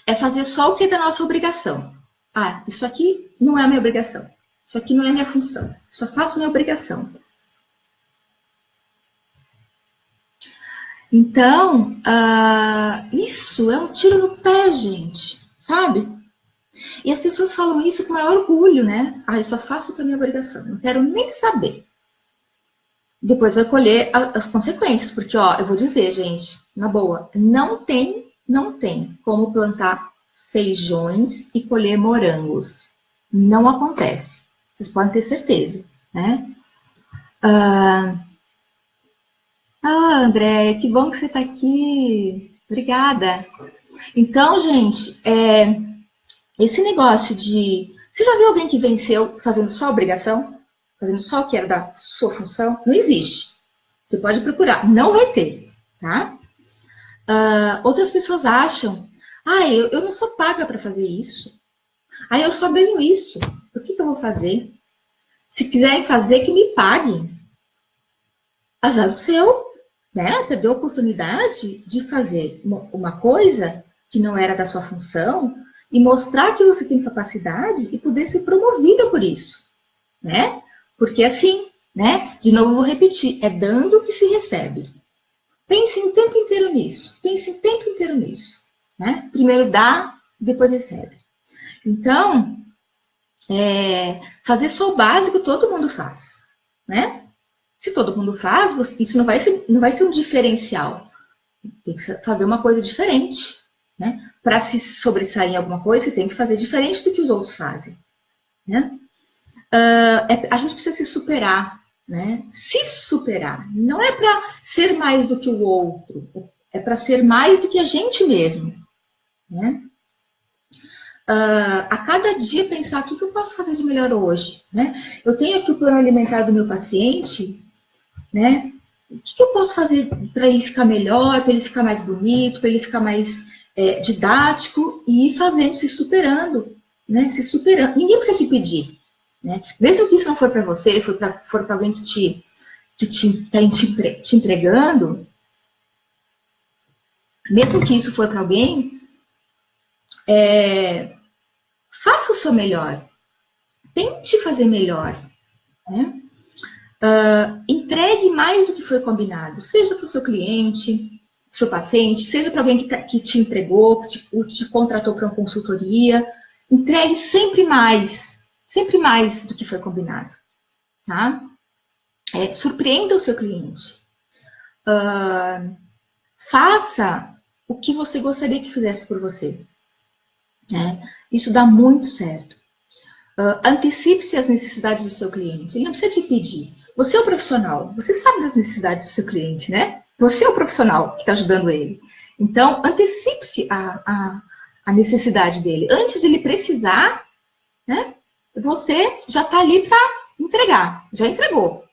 é fazer só o que é da nossa obrigação. Ah, isso aqui não é a minha obrigação. Isso aqui não é a minha função. Só faço minha obrigação. Então, isso é um tiro no pé, gente, sabe? E as pessoas falam isso com maior orgulho, né? Ah, eu só faço o que é minha obrigação. Não quero nem saber. Depois vai colher as consequências, porque, ó, eu vou dizer, gente, na boa, não tem como plantar feijões e colher morangos. Não acontece. Vocês podem ter certeza, né? André, que bom que você está aqui. Obrigada. Então, gente, esse negócio de... Você já viu alguém que venceu fazendo só obrigação? Fazendo só o que era da sua função? Não existe. Você pode procurar. Não vai ter, tá? Outras pessoas acham, eu não sou paga para fazer isso. Eu só ganho isso. Por que eu vou fazer? Se quiserem fazer, que me paguem. Azar o seu, né? Perdeu a oportunidade de fazer uma coisa que não era da sua função e mostrar que você tem capacidade e poder ser promovida por isso, né? Porque assim, né? De novo, eu vou repetir, é dando que se recebe. Pense o tempo inteiro nisso. Né? Primeiro dá, depois recebe. Então, fazer só o básico todo mundo faz, né? Se todo mundo faz, isso não vai ser um diferencial. Tem que fazer uma coisa diferente, né? Para se sobressair em alguma coisa, você tem que fazer diferente do que os outros fazem, né? A gente precisa se superar, né? Se superar. Não é para ser mais do que o outro, é para ser mais do que a gente mesmo, né? A cada dia pensar o que eu posso fazer de melhor hoje, né? Eu tenho aqui o plano alimentar do meu paciente, né? O que eu posso fazer para ele ficar melhor, para ele ficar mais bonito, para ele ficar mais didático e ir fazendo, se superando, né? Se superando. Ninguém precisa te pedir, né? Mesmo que isso não for para você, for para alguém que está te entregando, mesmo que isso for para alguém, faça o seu melhor. Tente fazer melhor, né? Entregue mais do que foi combinado, seja para o seu cliente, seu paciente, seja para alguém que te empregou, te contratou para uma consultoria. Entregue sempre mais do que foi combinado, tá? Surpreenda o seu cliente. Faça o que você gostaria que fizesse por você. Né? Isso dá muito certo. Antecipe-se as necessidades do seu cliente. Ele não precisa te pedir. Você é o profissional. Você sabe das necessidades do seu cliente, né? Você é o profissional que está ajudando ele. Então, antecipe-se a necessidade dele. Antes de ele precisar, né? Você já está ali para entregar. Já entregou.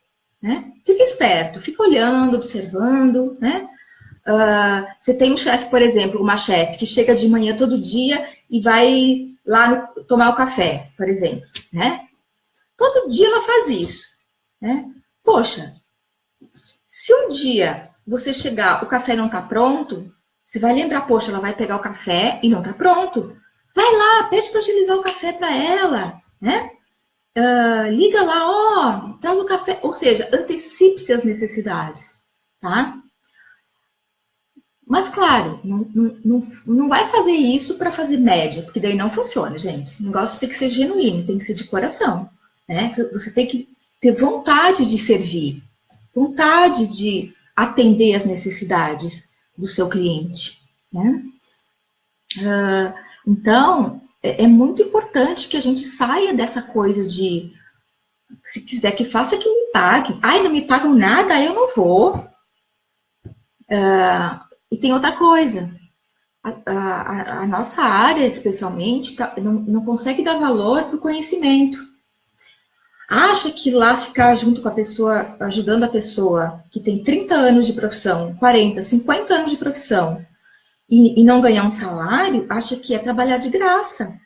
Né? Fica esperto. Fica olhando, observando, né? Você tem um chefe, por exemplo, uma chefe que chega de manhã todo dia e vai lá tomar o café, por exemplo, né? Todo dia ela faz isso, né? Poxa, se um dia você chegar, o café não tá pronto, você vai lembrar, poxa, ela vai pegar o café e não tá pronto. Vai lá, pede para agilizar o café para ela, né? Liga lá, ó, traz o café. Ou seja, antecipe-se as necessidades, tá? Mas, claro, não vai fazer isso para fazer média, porque daí não funciona, gente. O negócio tem que ser genuíno, tem que ser de coração. Né? Você tem que ter vontade de servir, vontade de atender as necessidades do seu cliente. Né? Então, é muito importante que a gente saia dessa coisa de se quiser que faça, que me pague. Ai, não me pagam nada, aí eu não vou. E tem outra coisa, a nossa área, especialmente, não consegue dar valor para o conhecimento. Acha que lá ficar junto com a pessoa, ajudando a pessoa que tem 30 anos de profissão, 40, 50 anos de profissão, e não ganhar um salário, acha que é trabalhar de graça.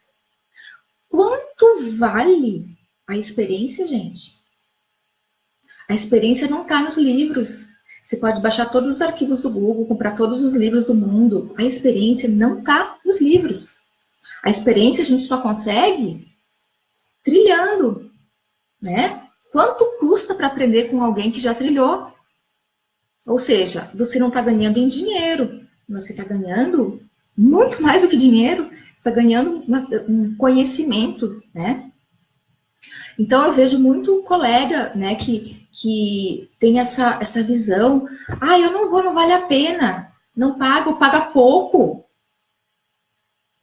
Quanto vale a experiência, gente? A experiência não está nos livros. Você pode baixar todos os arquivos do Google, comprar todos os livros do mundo. A experiência não está nos livros. A experiência a gente só consegue trilhando, né? Quanto custa para aprender com alguém que já trilhou? Ou seja, você não está ganhando em dinheiro, você está ganhando muito mais do que dinheiro. Você está ganhando um conhecimento, né? Então, eu vejo muito colega, né, que tem essa visão. Ah, eu não vou, não vale a pena. Não pago, paga pouco.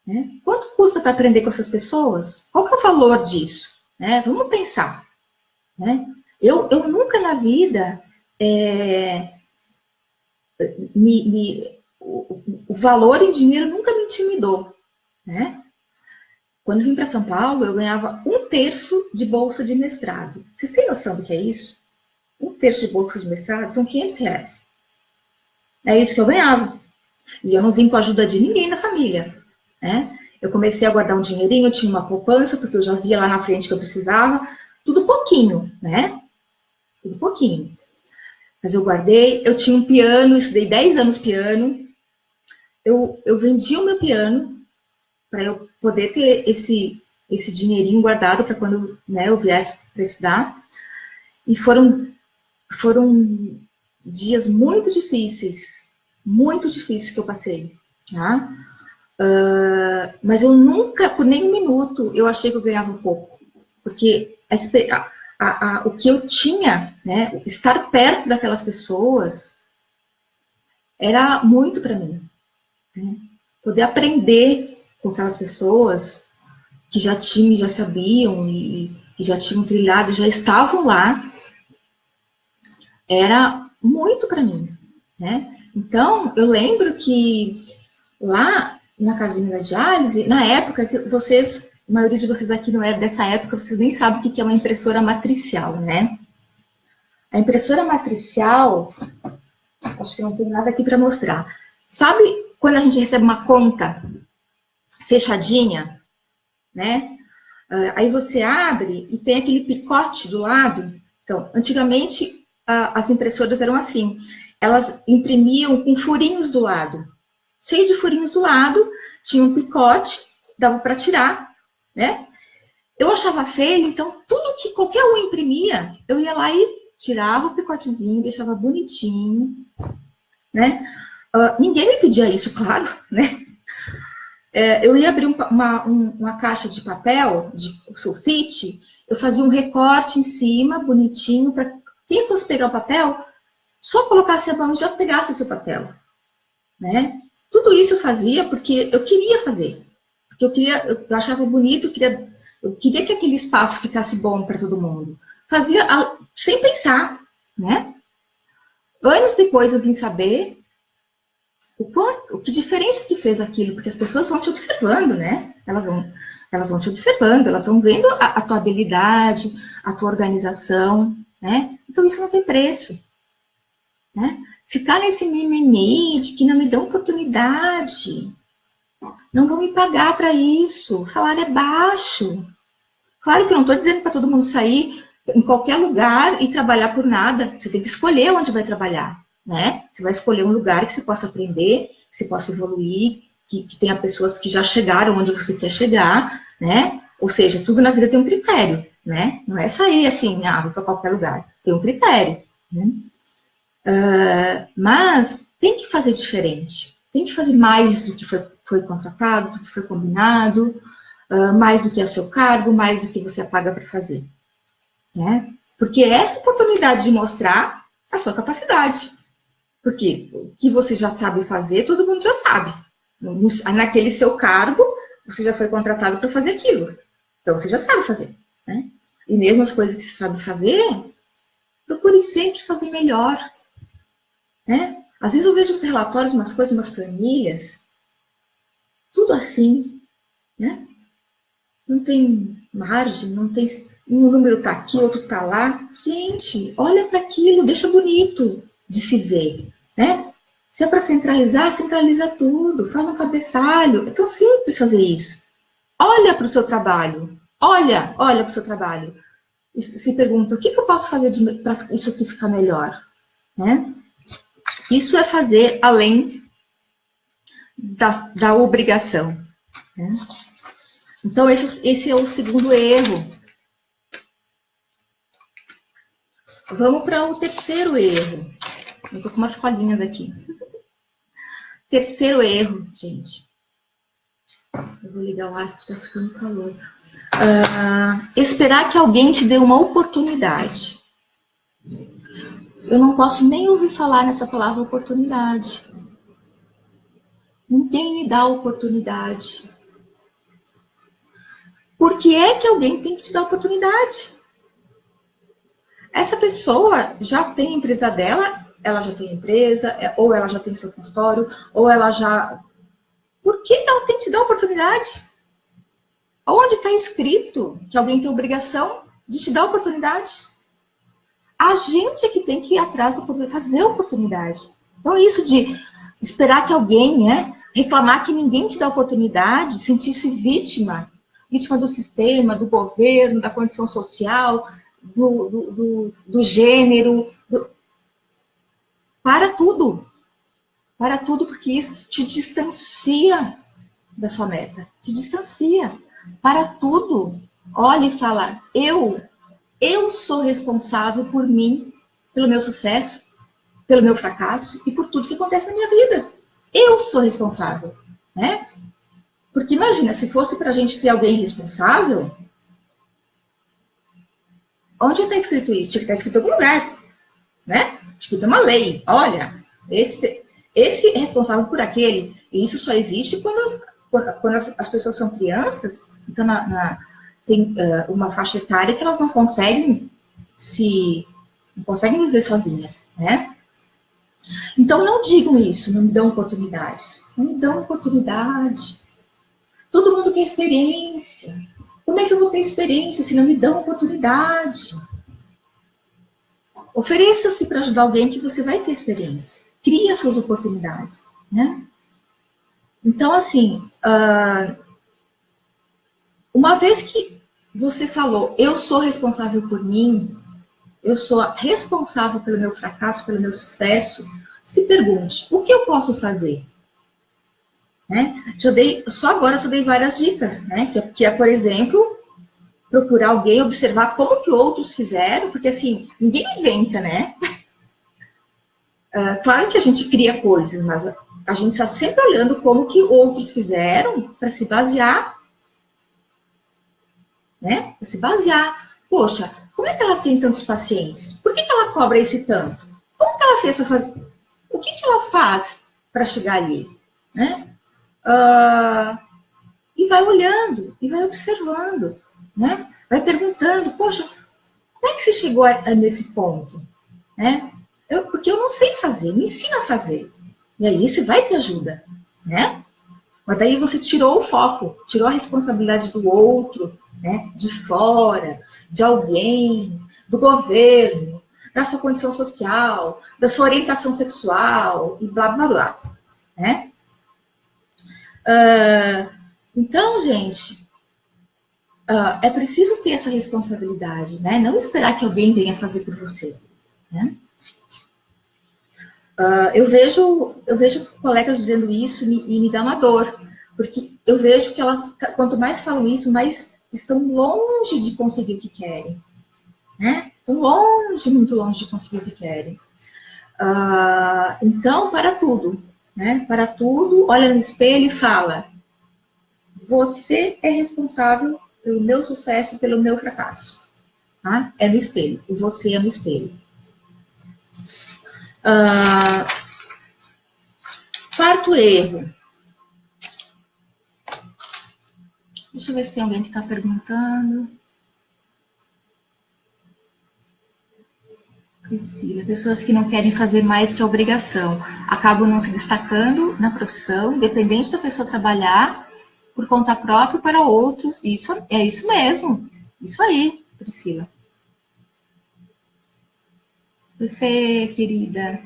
Né? Quanto custa para aprender com essas pessoas? Qual que é o valor disso? Né? Vamos pensar. Né? Eu nunca na vida... o valor em dinheiro nunca me intimidou. Né? Quando eu vim para São Paulo, eu ganhava 1/3 de bolsa de mestrado. Vocês têm noção do que é isso? 1/3 de bolsa de mestrado são R$500. É isso que eu ganhava. E eu não vim com a ajuda de ninguém da família. Né? Eu comecei a guardar um dinheirinho, eu tinha uma poupança, porque eu já via lá na frente que eu precisava. Tudo pouquinho, né? Tudo pouquinho. Mas eu guardei, eu tinha um piano, estudei 10 anos piano. Eu vendi o meu piano para eu poder ter esse dinheirinho guardado para quando, né, eu viesse para estudar. E foram dias muito difíceis que eu passei. Tá? Mas eu nunca, por nenhum minuto, eu achei que eu ganhava pouco. Porque o que eu tinha, né, estar perto daquelas pessoas, era muito para mim. Né? Poder aprender com aquelas pessoas que já tinham, já sabiam e já tinham trilhado, já estavam lá, era muito para mim, né? Então, eu lembro que lá na casinha da diálise, na época que vocês, a maioria de vocês aqui não é dessa época, vocês nem sabem o que é uma impressora matricial, né? A impressora matricial, acho que não tem nada aqui para mostrar. Sabe quando a gente recebe uma conta fechadinha, né? Aí você abre e tem aquele picote do lado. Então, antigamente, as impressoras eram assim. Elas imprimiam com furinhos do lado. Cheio de furinhos do lado, tinha um picote, dava para tirar, né? Eu achava feio, então tudo que qualquer um imprimia, eu ia lá e tirava o picotezinho, deixava bonitinho, né? Ninguém me pedia isso, claro, né? Eu ia abrir uma caixa de papel, de sulfite, eu fazia um recorte em cima, bonitinho, para quem fosse pegar o papel, só colocasse a mão e já pegasse o seu papel, né? Tudo isso eu fazia porque eu queria fazer. Porque eu achava bonito, eu queria que aquele espaço ficasse bom para todo mundo. Fazia sem pensar, né? Anos depois eu vim saber que diferença que fez aquilo, porque as pessoas vão te observando, né? Elas vão te observando, elas vão vendo a tua habilidade, a tua organização, né? Então isso não tem preço, né? Ficar nesse mimimi de que não me dão oportunidade, não vão me pagar para isso, o salário é baixo. Claro que eu não estou dizendo para todo mundo sair em qualquer lugar e trabalhar por nada. Você tem que escolher onde vai trabalhar, né? Você vai escolher um lugar que você possa aprender, que você possa evoluir, que tenha pessoas que já chegaram onde você quer chegar, né? Ou seja, tudo na vida tem um critério, né? Não é sair assim, vou para qualquer lugar. Tem um critério, né? Mas tem que fazer diferente. Tem que fazer mais do que foi contratado, do que foi combinado, mais do que é o seu cargo, mais do que você paga para fazer, né? Porque é essa oportunidade de mostrar a sua capacidade. Porque o que você já sabe fazer, todo mundo já sabe. Naquele seu cargo, você já foi contratado para fazer aquilo. Então, você já sabe fazer, né? E mesmo as coisas que você sabe fazer, procure sempre fazer melhor, né? Às vezes eu vejo uns relatórios, umas coisas, umas planilhas, tudo assim, né? Não tem margem, não tem. Um número está aqui, outro está lá. Gente, olha para aquilo, deixa bonito de se ver, né? Se é para centralizar, centraliza tudo, faz um cabeçalho. É tão simples fazer isso. Olha para o seu trabalho, olha para o seu trabalho. E se pergunta, o que eu posso fazer para isso aqui ficar melhor, né? Isso é fazer além da obrigação, né? Então, esse é o segundo erro. Vamos para o terceiro erro. Eu estou com umas colinhas aqui. Terceiro erro, gente. Eu vou ligar o ar porque está ficando calor. Esperar que alguém te dê uma oportunidade. Eu não posso nem ouvir falar nessa palavra oportunidade. Ninguém me dá oportunidade. Por que é que alguém tem que te dar oportunidade? Essa pessoa já tem a empresa dela, ela já tem empresa, ou ela já tem seu consultório, ou ela já... Por que ela tem que te dar oportunidade? Onde está escrito que alguém tem obrigação de te dar oportunidade? A gente é que tem que ir atrás da oportunidade, fazer oportunidade. Então, isso de esperar que alguém, né, reclamar que ninguém te dá oportunidade, sentir-se vítima do sistema, do governo, da condição social, do gênero. Para tudo, porque isso te distancia da sua meta, te distancia. Para tudo, olha e fala, eu sou responsável por mim, pelo meu sucesso, pelo meu fracasso e por tudo que acontece na minha vida. Eu sou responsável, né? Porque imagina, se fosse para a gente ter alguém responsável, onde está escrito isso? Tinha que estar escrito em algum lugar, né? Tinha que ter uma lei. Olha, esse é responsável por aquele. E isso só existe quando as pessoas são crianças, então tem uma faixa etária que elas não conseguem viver sozinhas, né? Então não digam isso, não me dão oportunidades. Não me dão oportunidade. Todo mundo quer experiência. Como é que eu vou ter experiência se não me dão oportunidade? Ofereça-se para ajudar alguém que você vai ter experiência. Crie as suas oportunidades, né? Então, assim, uma vez que você falou, eu sou responsável por mim, eu sou responsável pelo meu fracasso, pelo meu sucesso, se pergunte, o que eu posso fazer? Né? Só agora eu dei várias dicas, né? Que é, por exemplo, procurar alguém, observar como que outros fizeram, porque assim, ninguém inventa, né? Claro que a gente cria coisas, mas a gente está sempre olhando como que outros fizeram para se basear, né? Para se basear. Poxa, como é que ela tem tantos pacientes? Por que ela cobra esse tanto? Como que ela fez para fazer? O que ela faz para chegar ali? Né? E vai olhando, e vai observando, né? Vai perguntando, poxa, como é que você chegou nesse ponto? Né? Porque eu não sei fazer, me ensina a fazer. E aí você vai ter ajuda, né? Mas daí você tirou o foco, tirou a responsabilidade do outro, né? De fora, de alguém, do governo, da sua condição social, da sua orientação sexual e blá blá blá, né? Então, gente, é preciso ter essa responsabilidade, né? Não esperar que alguém venha fazer por você, né? Eu vejo colegas dizendo isso e me dá uma dor, porque eu vejo que elas, quanto mais falam isso, mais estão longe de conseguir o que querem, né? Estão longe, muito longe de conseguir o que querem. Então, para tudo, né? Para tudo, olha no espelho e fala: você é responsável pelo meu sucesso, pelo meu fracasso. Tá? É no espelho. E você é no espelho. Quarto erro. Deixa eu ver se tem alguém que está perguntando. Priscila, pessoas que não querem fazer mais que a obrigação acabam não se destacando na profissão, independente da pessoa trabalhar por conta própria para outros. Isso é isso mesmo. Isso aí, Priscila. Oi, Fê, querida.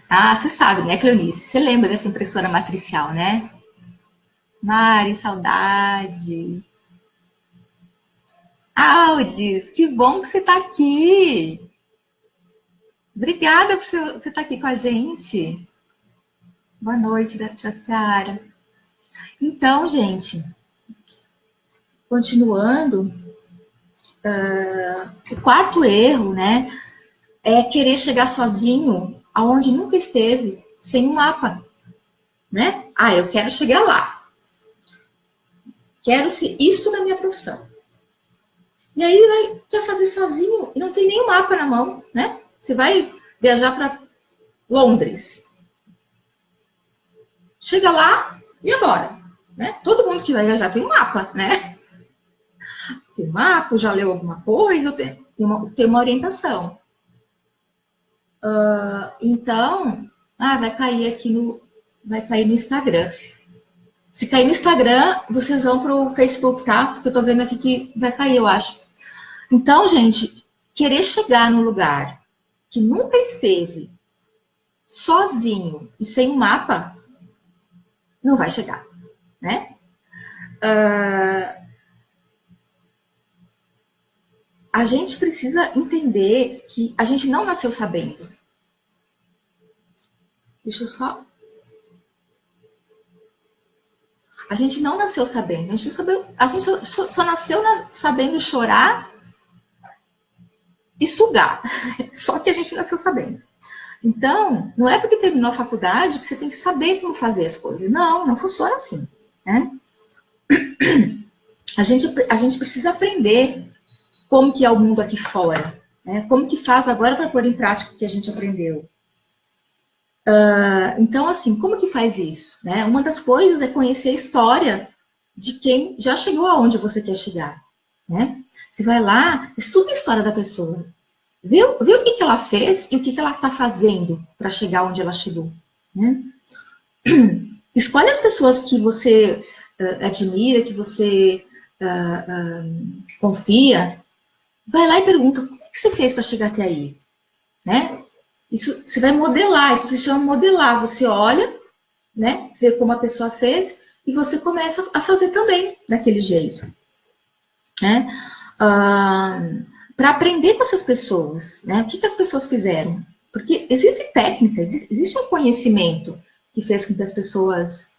Ah, você sabe, né, Cleonice? Você lembra dessa impressora matricial, né? Mari, saudade. Aldis, que bom que você está aqui. Obrigada por você estar aqui com a gente. Boa noite, Jaciara. Então, gente, continuando, o quarto erro, né, é querer chegar sozinho aonde nunca esteve, sem um mapa, né? Ah, eu quero chegar lá. Quero ser isso na minha profissão. E aí quer fazer sozinho e não tem nenhum mapa na mão, né? Você vai viajar para Londres. Chega lá e agora? Né? Todo mundo que vai viajar tem um mapa, né? Tem um mapa, já leu alguma coisa, tem uma orientação. Então, vai cair no Instagram. Se cair no Instagram, vocês vão pro Facebook, tá? Porque eu tô vendo aqui que vai cair, eu acho. Então, gente, querer chegar no lugar que nunca esteve, sozinho e sem um mapa, não vai chegar, né? A gente precisa entender que a gente não nasceu sabendo. Deixa eu só. A gente não nasceu sabendo. A gente só nasceu sabendo chorar e sugar. Só que a gente nasceu sabendo. Então, não é porque terminou a faculdade que você tem que saber como fazer as coisas. Não, não funciona assim, né? A gente precisa aprender como que é o mundo aqui fora, né? Como que faz agora para pôr em prática o que a gente aprendeu. Então, assim, como que faz isso? Né? Uma das coisas é conhecer a história de quem já chegou aonde você quer chegar. Né? Você vai lá, estuda a história da pessoa. Vê o que ela fez e o que ela está fazendo para chegar onde ela chegou. Né? Escolhe as pessoas que você admira, que você confia. Vai lá e pergunta, como é que você fez para chegar até aí? Né? Isso você vai modelar, isso se chama modelar. Você olha, né, vê como a pessoa fez e você começa a fazer também daquele jeito. Né? Para aprender com essas pessoas, né? O que as pessoas fizeram? Porque existe técnica, existe um conhecimento que fez com que as pessoas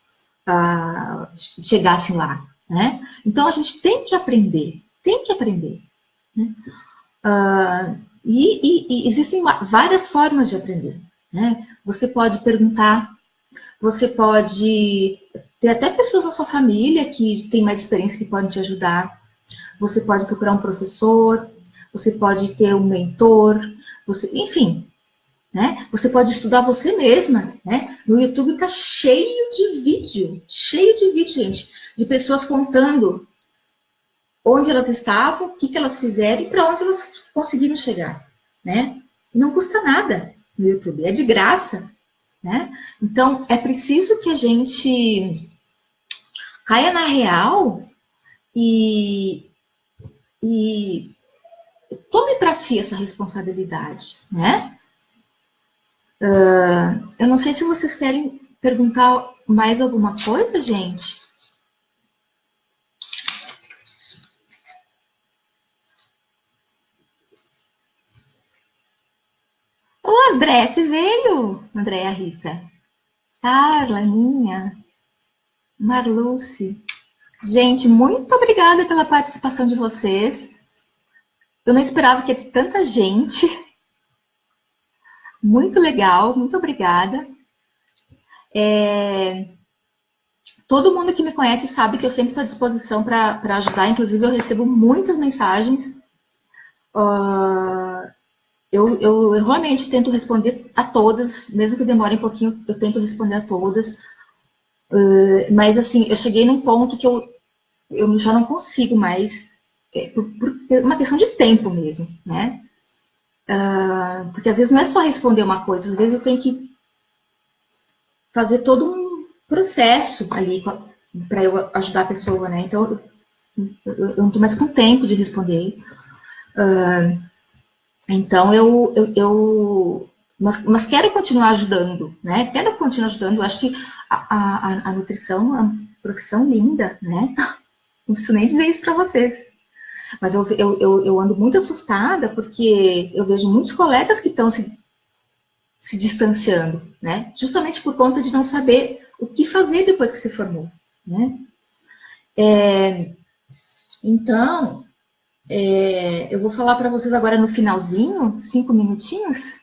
chegassem lá. Né? Então a gente tem que aprender, tem que aprender. Né? E existem várias formas de aprender, né? Você pode perguntar, você pode ter até pessoas na sua família que têm mais experiência que podem te ajudar. Você pode procurar um professor, você pode ter um mentor, enfim, né? Você pode estudar você mesma, né? No YouTube está cheio de vídeo, gente, de pessoas contando onde elas estavam, o que elas fizeram e para onde elas conseguiram chegar, né? E não custa nada no YouTube, é de graça, né? Então, é preciso que a gente caia na real e tome para si essa responsabilidade, né? Eu não sei se vocês querem perguntar mais alguma coisa, gente. Ô, André, você veio? Andréa Rita. Carla, Ninha, Marluce. Gente, muito obrigada pela participação de vocês. Eu não esperava que ia ter tanta gente. Muito legal, muito obrigada. Todo mundo que me conhece sabe que eu sempre estou à disposição para ajudar. Inclusive, eu recebo muitas mensagens. Eu realmente tento responder a todas, mesmo que demore um pouquinho, eu tento responder a todas. Mas, assim, eu cheguei num ponto que eu já não consigo mais, por uma questão de tempo mesmo, né? Porque às vezes não é só responder uma coisa, às vezes eu tenho que fazer todo um processo ali para eu ajudar a pessoa, né? Então, eu não estou mais com tempo de responder. Então, mas quero continuar ajudando, né? Quero continuar ajudando. Eu acho que a nutrição é uma profissão linda, né? Não preciso nem dizer isso para vocês. Mas eu ando muito assustada porque eu vejo muitos colegas que estão se distanciando, né? Justamente por conta de não saber o que fazer depois que se formou, né? Então, eu vou falar para vocês agora no finalzinho, 5 minutinhos,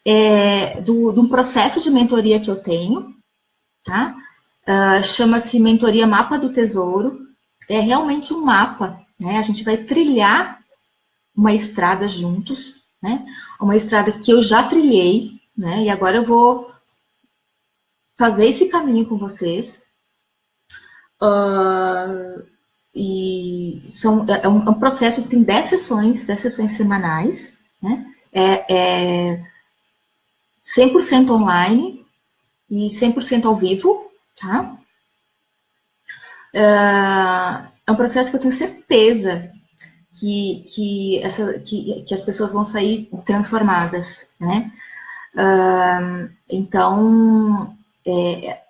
de um processo de mentoria que eu tenho, tá? Chama-se Mentoria Mapa do Tesouro. É realmente um mapa, né? A gente vai trilhar uma estrada juntos, né? Uma estrada que eu já trilhei, né? E agora eu vou fazer esse caminho com vocês. É um processo que tem 10 sessões semanais, né? É 100% online e 100% ao vivo, tá? É um processo que eu tenho certeza que as pessoas vão sair transformadas, né? Então,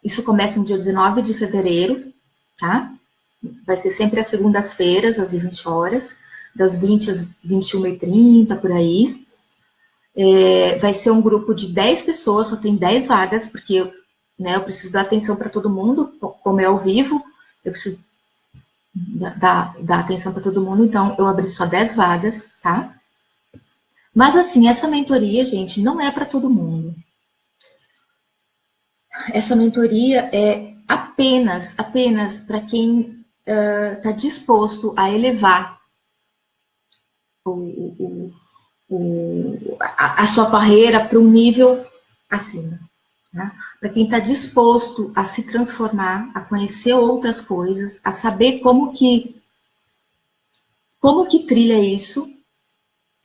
isso começa no dia 19 de fevereiro, tá? Vai ser sempre às segundas-feiras, às 20 horas, das 20 às 21h30, por aí. Vai ser um grupo de 10 pessoas, só tem 10 vagas, porque eu preciso dar atenção para todo mundo, como é ao vivo, eu preciso dar atenção para todo mundo, então eu abri só 10 vagas, tá? Mas assim, essa mentoria, gente, não é para todo mundo. Essa mentoria é apenas para quem está disposto a elevar a sua carreira para um nível acima. Né? Para quem está disposto a se transformar, a conhecer outras coisas, a saber como que trilha isso,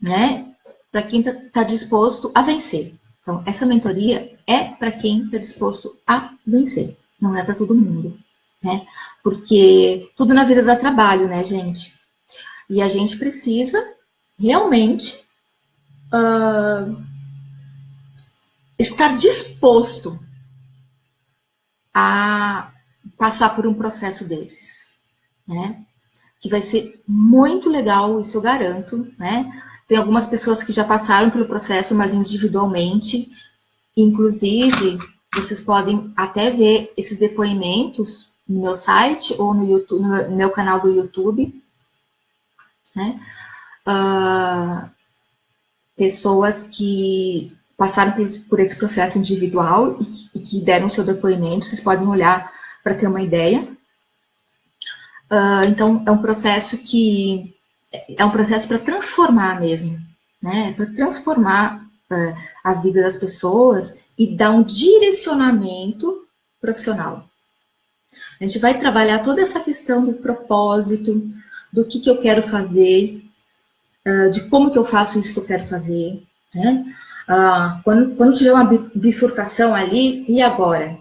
né? Para quem está disposto a vencer. Então, essa mentoria é para quem está disposto a vencer, não é para todo mundo, né? Porque tudo na vida dá trabalho, né, gente? E a gente precisa realmente estar disposto a passar por um processo desses, né? Que vai ser muito legal, isso eu garanto, né? Tem algumas pessoas que já passaram pelo processo, mas individualmente. Inclusive, vocês podem até ver esses depoimentos no meu site ou no YouTube, no meu canal do YouTube, né? pessoas que passaram por esse processo individual e que deram seu depoimento, vocês podem olhar para ter uma ideia. Então, é um processo para transformar mesmo, né? Para transformar a vida das pessoas e dar um direcionamento profissional. A gente vai trabalhar toda essa questão do propósito, do que eu quero fazer, de como que eu faço isso que eu quero fazer, né? Quando tiver uma bifurcação ali, e agora?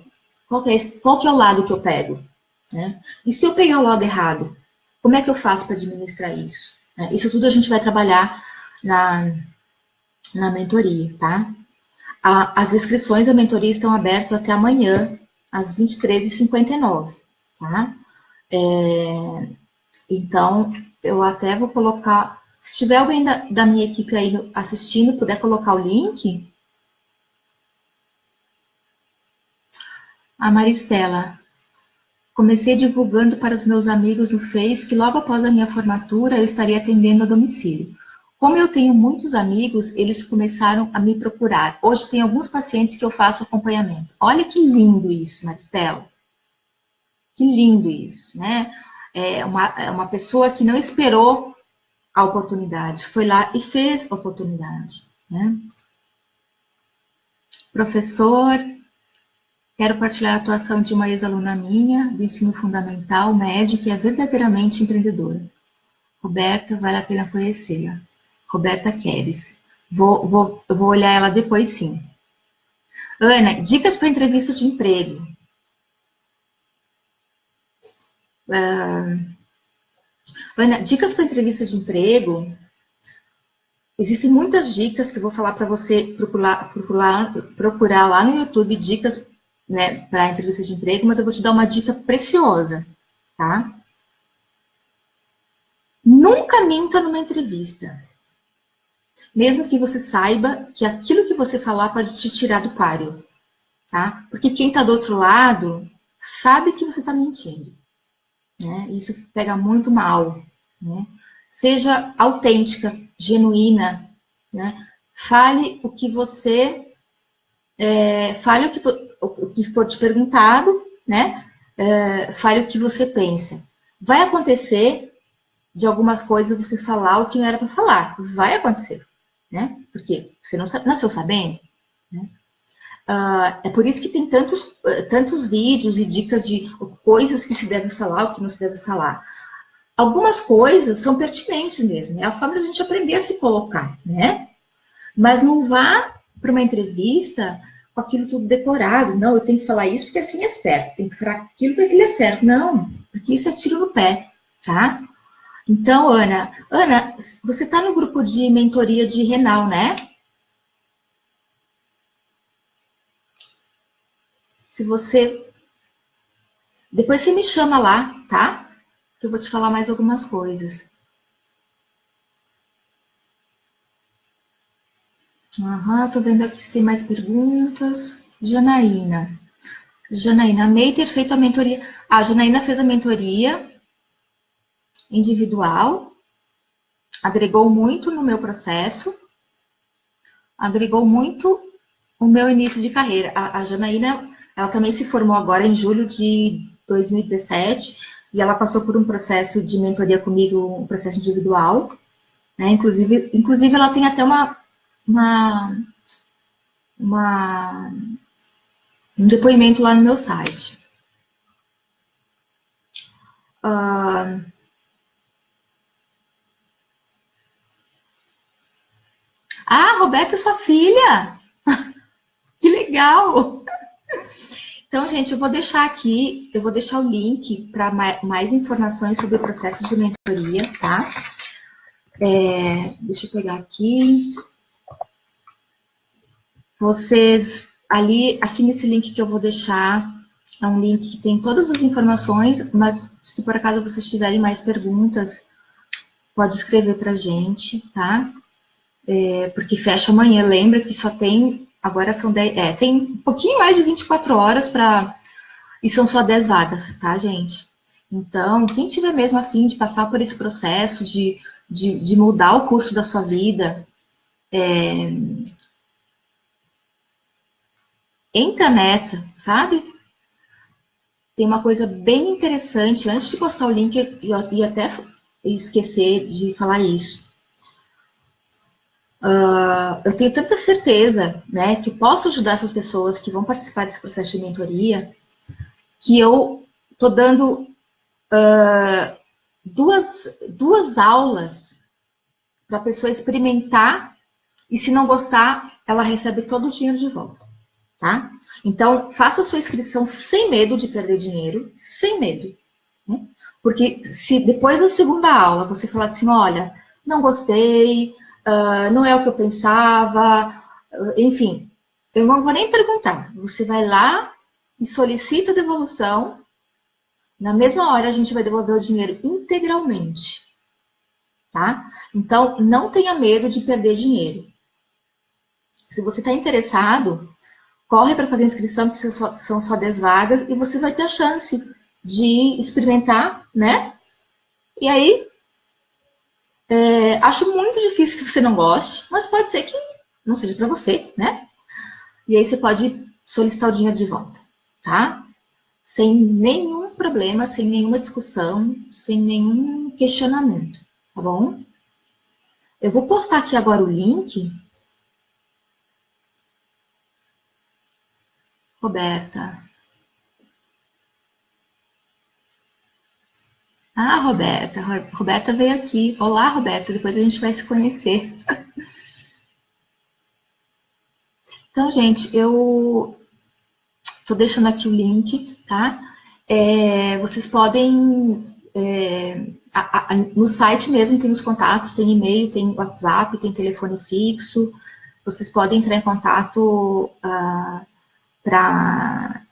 Qual que é o lado que eu pego? Né? E se eu pegar o lado errado, como é que eu faço para administrar isso? Isso tudo a gente vai trabalhar na mentoria, tá? As inscrições da mentoria estão abertas até amanhã, às 23h59, tá? Então, eu até vou colocar... Se tiver alguém da minha equipe aí assistindo, puder colocar o link. A Maristela. Comecei divulgando para os meus amigos no Face que logo após a minha formatura eu estaria atendendo a domicílio. Como eu tenho muitos amigos, eles começaram a me procurar. Hoje tem alguns pacientes que eu faço acompanhamento. Olha que lindo isso, Maristela. Que lindo isso, né? É uma pessoa que não esperou a oportunidade, foi lá e fez a oportunidade, né? Professor, quero partilhar a atuação de uma ex-aluna minha, do ensino fundamental, médio, que é verdadeiramente empreendedora. Roberta, vale a pena conhecê-la. Roberta Queres. Eu vou olhar ela depois, sim. Ana, dicas para entrevista de emprego. Ana, dicas para entrevista de emprego. Existem muitas dicas que eu vou falar para você procurar lá no YouTube, dicas, né, para entrevista de emprego, mas eu vou te dar uma dica preciosa, tá? Nunca minta numa entrevista. Mesmo que você saiba que aquilo que você falar pode te tirar do páreo, tá? Porque quem está do outro lado sabe que você está mentindo, né? Isso pega muito mal, né? Seja autêntica, genuína, né? Fale o que você... fale o que for te perguntado, né? Fale o que você pensa. Vai acontecer de algumas coisas você falar o que não era para falar. Vai acontecer, né? Porque você não nasceu sabendo, né? É por isso que tem tantos vídeos e dicas de coisas que se deve falar, o que não se deve falar. Algumas coisas são pertinentes mesmo, é a forma de a gente aprender a se colocar, né? Mas não vá para uma entrevista com aquilo tudo decorado. Não, eu tenho que falar isso porque assim é certo. Tem que falar aquilo porque aquilo é certo. Não, porque isso é tiro no pé, tá? Então, Ana, você está no grupo de mentoria de renal, né? Se você... Depois você me chama lá, tá? Que eu vou te falar mais algumas coisas. Tô vendo aqui se tem mais perguntas. Janaína, amei ter feito a mentoria. A Janaína fez a mentoria individual, agregou muito no meu processo, agregou muito o meu início de carreira. A Janaína, ela também se formou agora em julho de 2017 e ela passou por um processo de mentoria comigo, um processo individual, né? Inclusive ela tem até um depoimento lá no meu site. Roberta, sua filha! Que legal! Então, gente, eu vou deixar o link para mais informações sobre o processo de mentoria, tá? Deixa eu pegar aqui. Vocês, aqui nesse link que eu vou deixar, é um link que tem todas as informações, mas se por acaso vocês tiverem mais perguntas, pode escrever pra gente, tá? Porque fecha amanhã, lembra que só tem, agora são 10, tem um pouquinho mais de 24 horas e são só 10 vagas, tá, gente? Então, quem tiver mesmo a fim de passar por esse processo, de mudar o curso da sua vida, Entra nessa, sabe? Tem uma coisa bem interessante, antes de postar o link, eu ia até esquecer de falar isso. Eu tenho tanta certeza, né, que posso ajudar essas pessoas que vão participar desse processo de mentoria, que eu tô dando duas aulas para a pessoa experimentar, e se não gostar, ela recebe todo o dinheiro de volta, tá? Então, faça a sua inscrição sem medo de perder dinheiro, sem medo, né? Porque se depois da segunda aula você falar assim, olha, não gostei, não é o que eu pensava, enfim, eu não vou nem perguntar. Você vai lá e solicita a devolução. Na mesma hora a gente vai devolver o dinheiro integralmente, tá? Então, não tenha medo de perder dinheiro. Se você está interessado, corre para fazer a inscrição, porque são só 10 vagas, e você vai ter a chance de experimentar, né? E aí, acho muito difícil que você não goste, mas pode ser que não seja para você, né? E aí você pode solicitar o dinheiro de volta, tá? Sem nenhum problema, sem nenhuma discussão, sem nenhum questionamento, tá bom? Eu vou postar aqui agora o link. Roberta. Ah, Roberta. Roberta veio aqui. Olá, Roberta. Depois a gente vai se conhecer. Então, gente, eu tô deixando aqui o link, tá? Vocês podem... no site mesmo tem os contatos, tem e-mail, tem WhatsApp, tem telefone fixo. Vocês podem entrar em contato para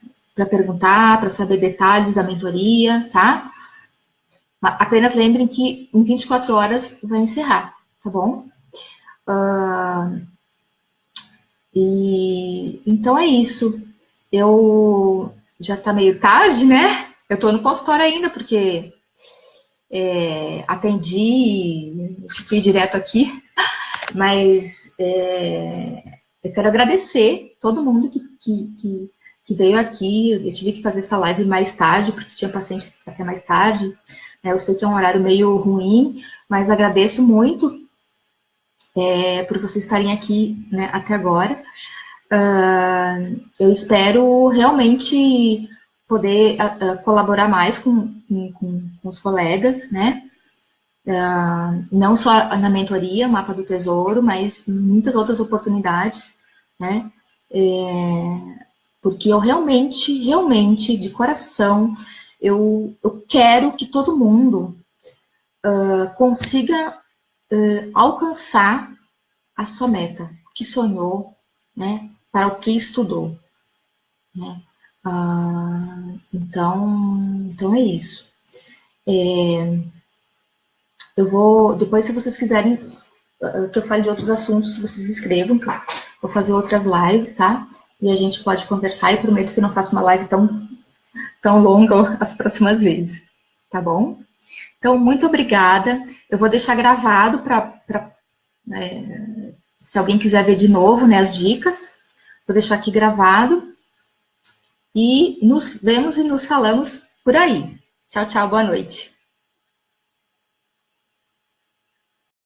perguntar, para saber detalhes da mentoria, tá? Apenas lembrem que em 24 horas vai encerrar, tá bom? E então é isso. Eu já tá meio tarde, né? Eu tô no consultório ainda, porque atendi, fiquei direto aqui, mas eu quero agradecer todo mundo que veio aqui. Eu tive que fazer essa live mais tarde, porque tinha paciente até mais tarde. Eu sei que é um horário meio ruim, mas agradeço muito por vocês estarem aqui, né, até agora. Eu espero realmente poder colaborar mais com os colegas, né? Não só na mentoria, Mapa do Tesouro, mas em muitas outras oportunidades, né? Porque eu realmente, de coração, eu quero que todo mundo consiga alcançar a sua meta, que sonhou, né? Para o que estudou, né? Então é isso. Eu vou, depois, se vocês quiserem que eu fale de outros assuntos, vocês escrevam, que eu vou fazer outras lives, tá? E a gente pode conversar. E prometo que não faço uma live tão longa as próximas vezes, tá bom? Então, muito obrigada. Eu vou deixar gravado para se alguém quiser ver de novo, né, as dicas. Vou deixar aqui gravado. E nos vemos e nos falamos por aí. Tchau, tchau, boa noite.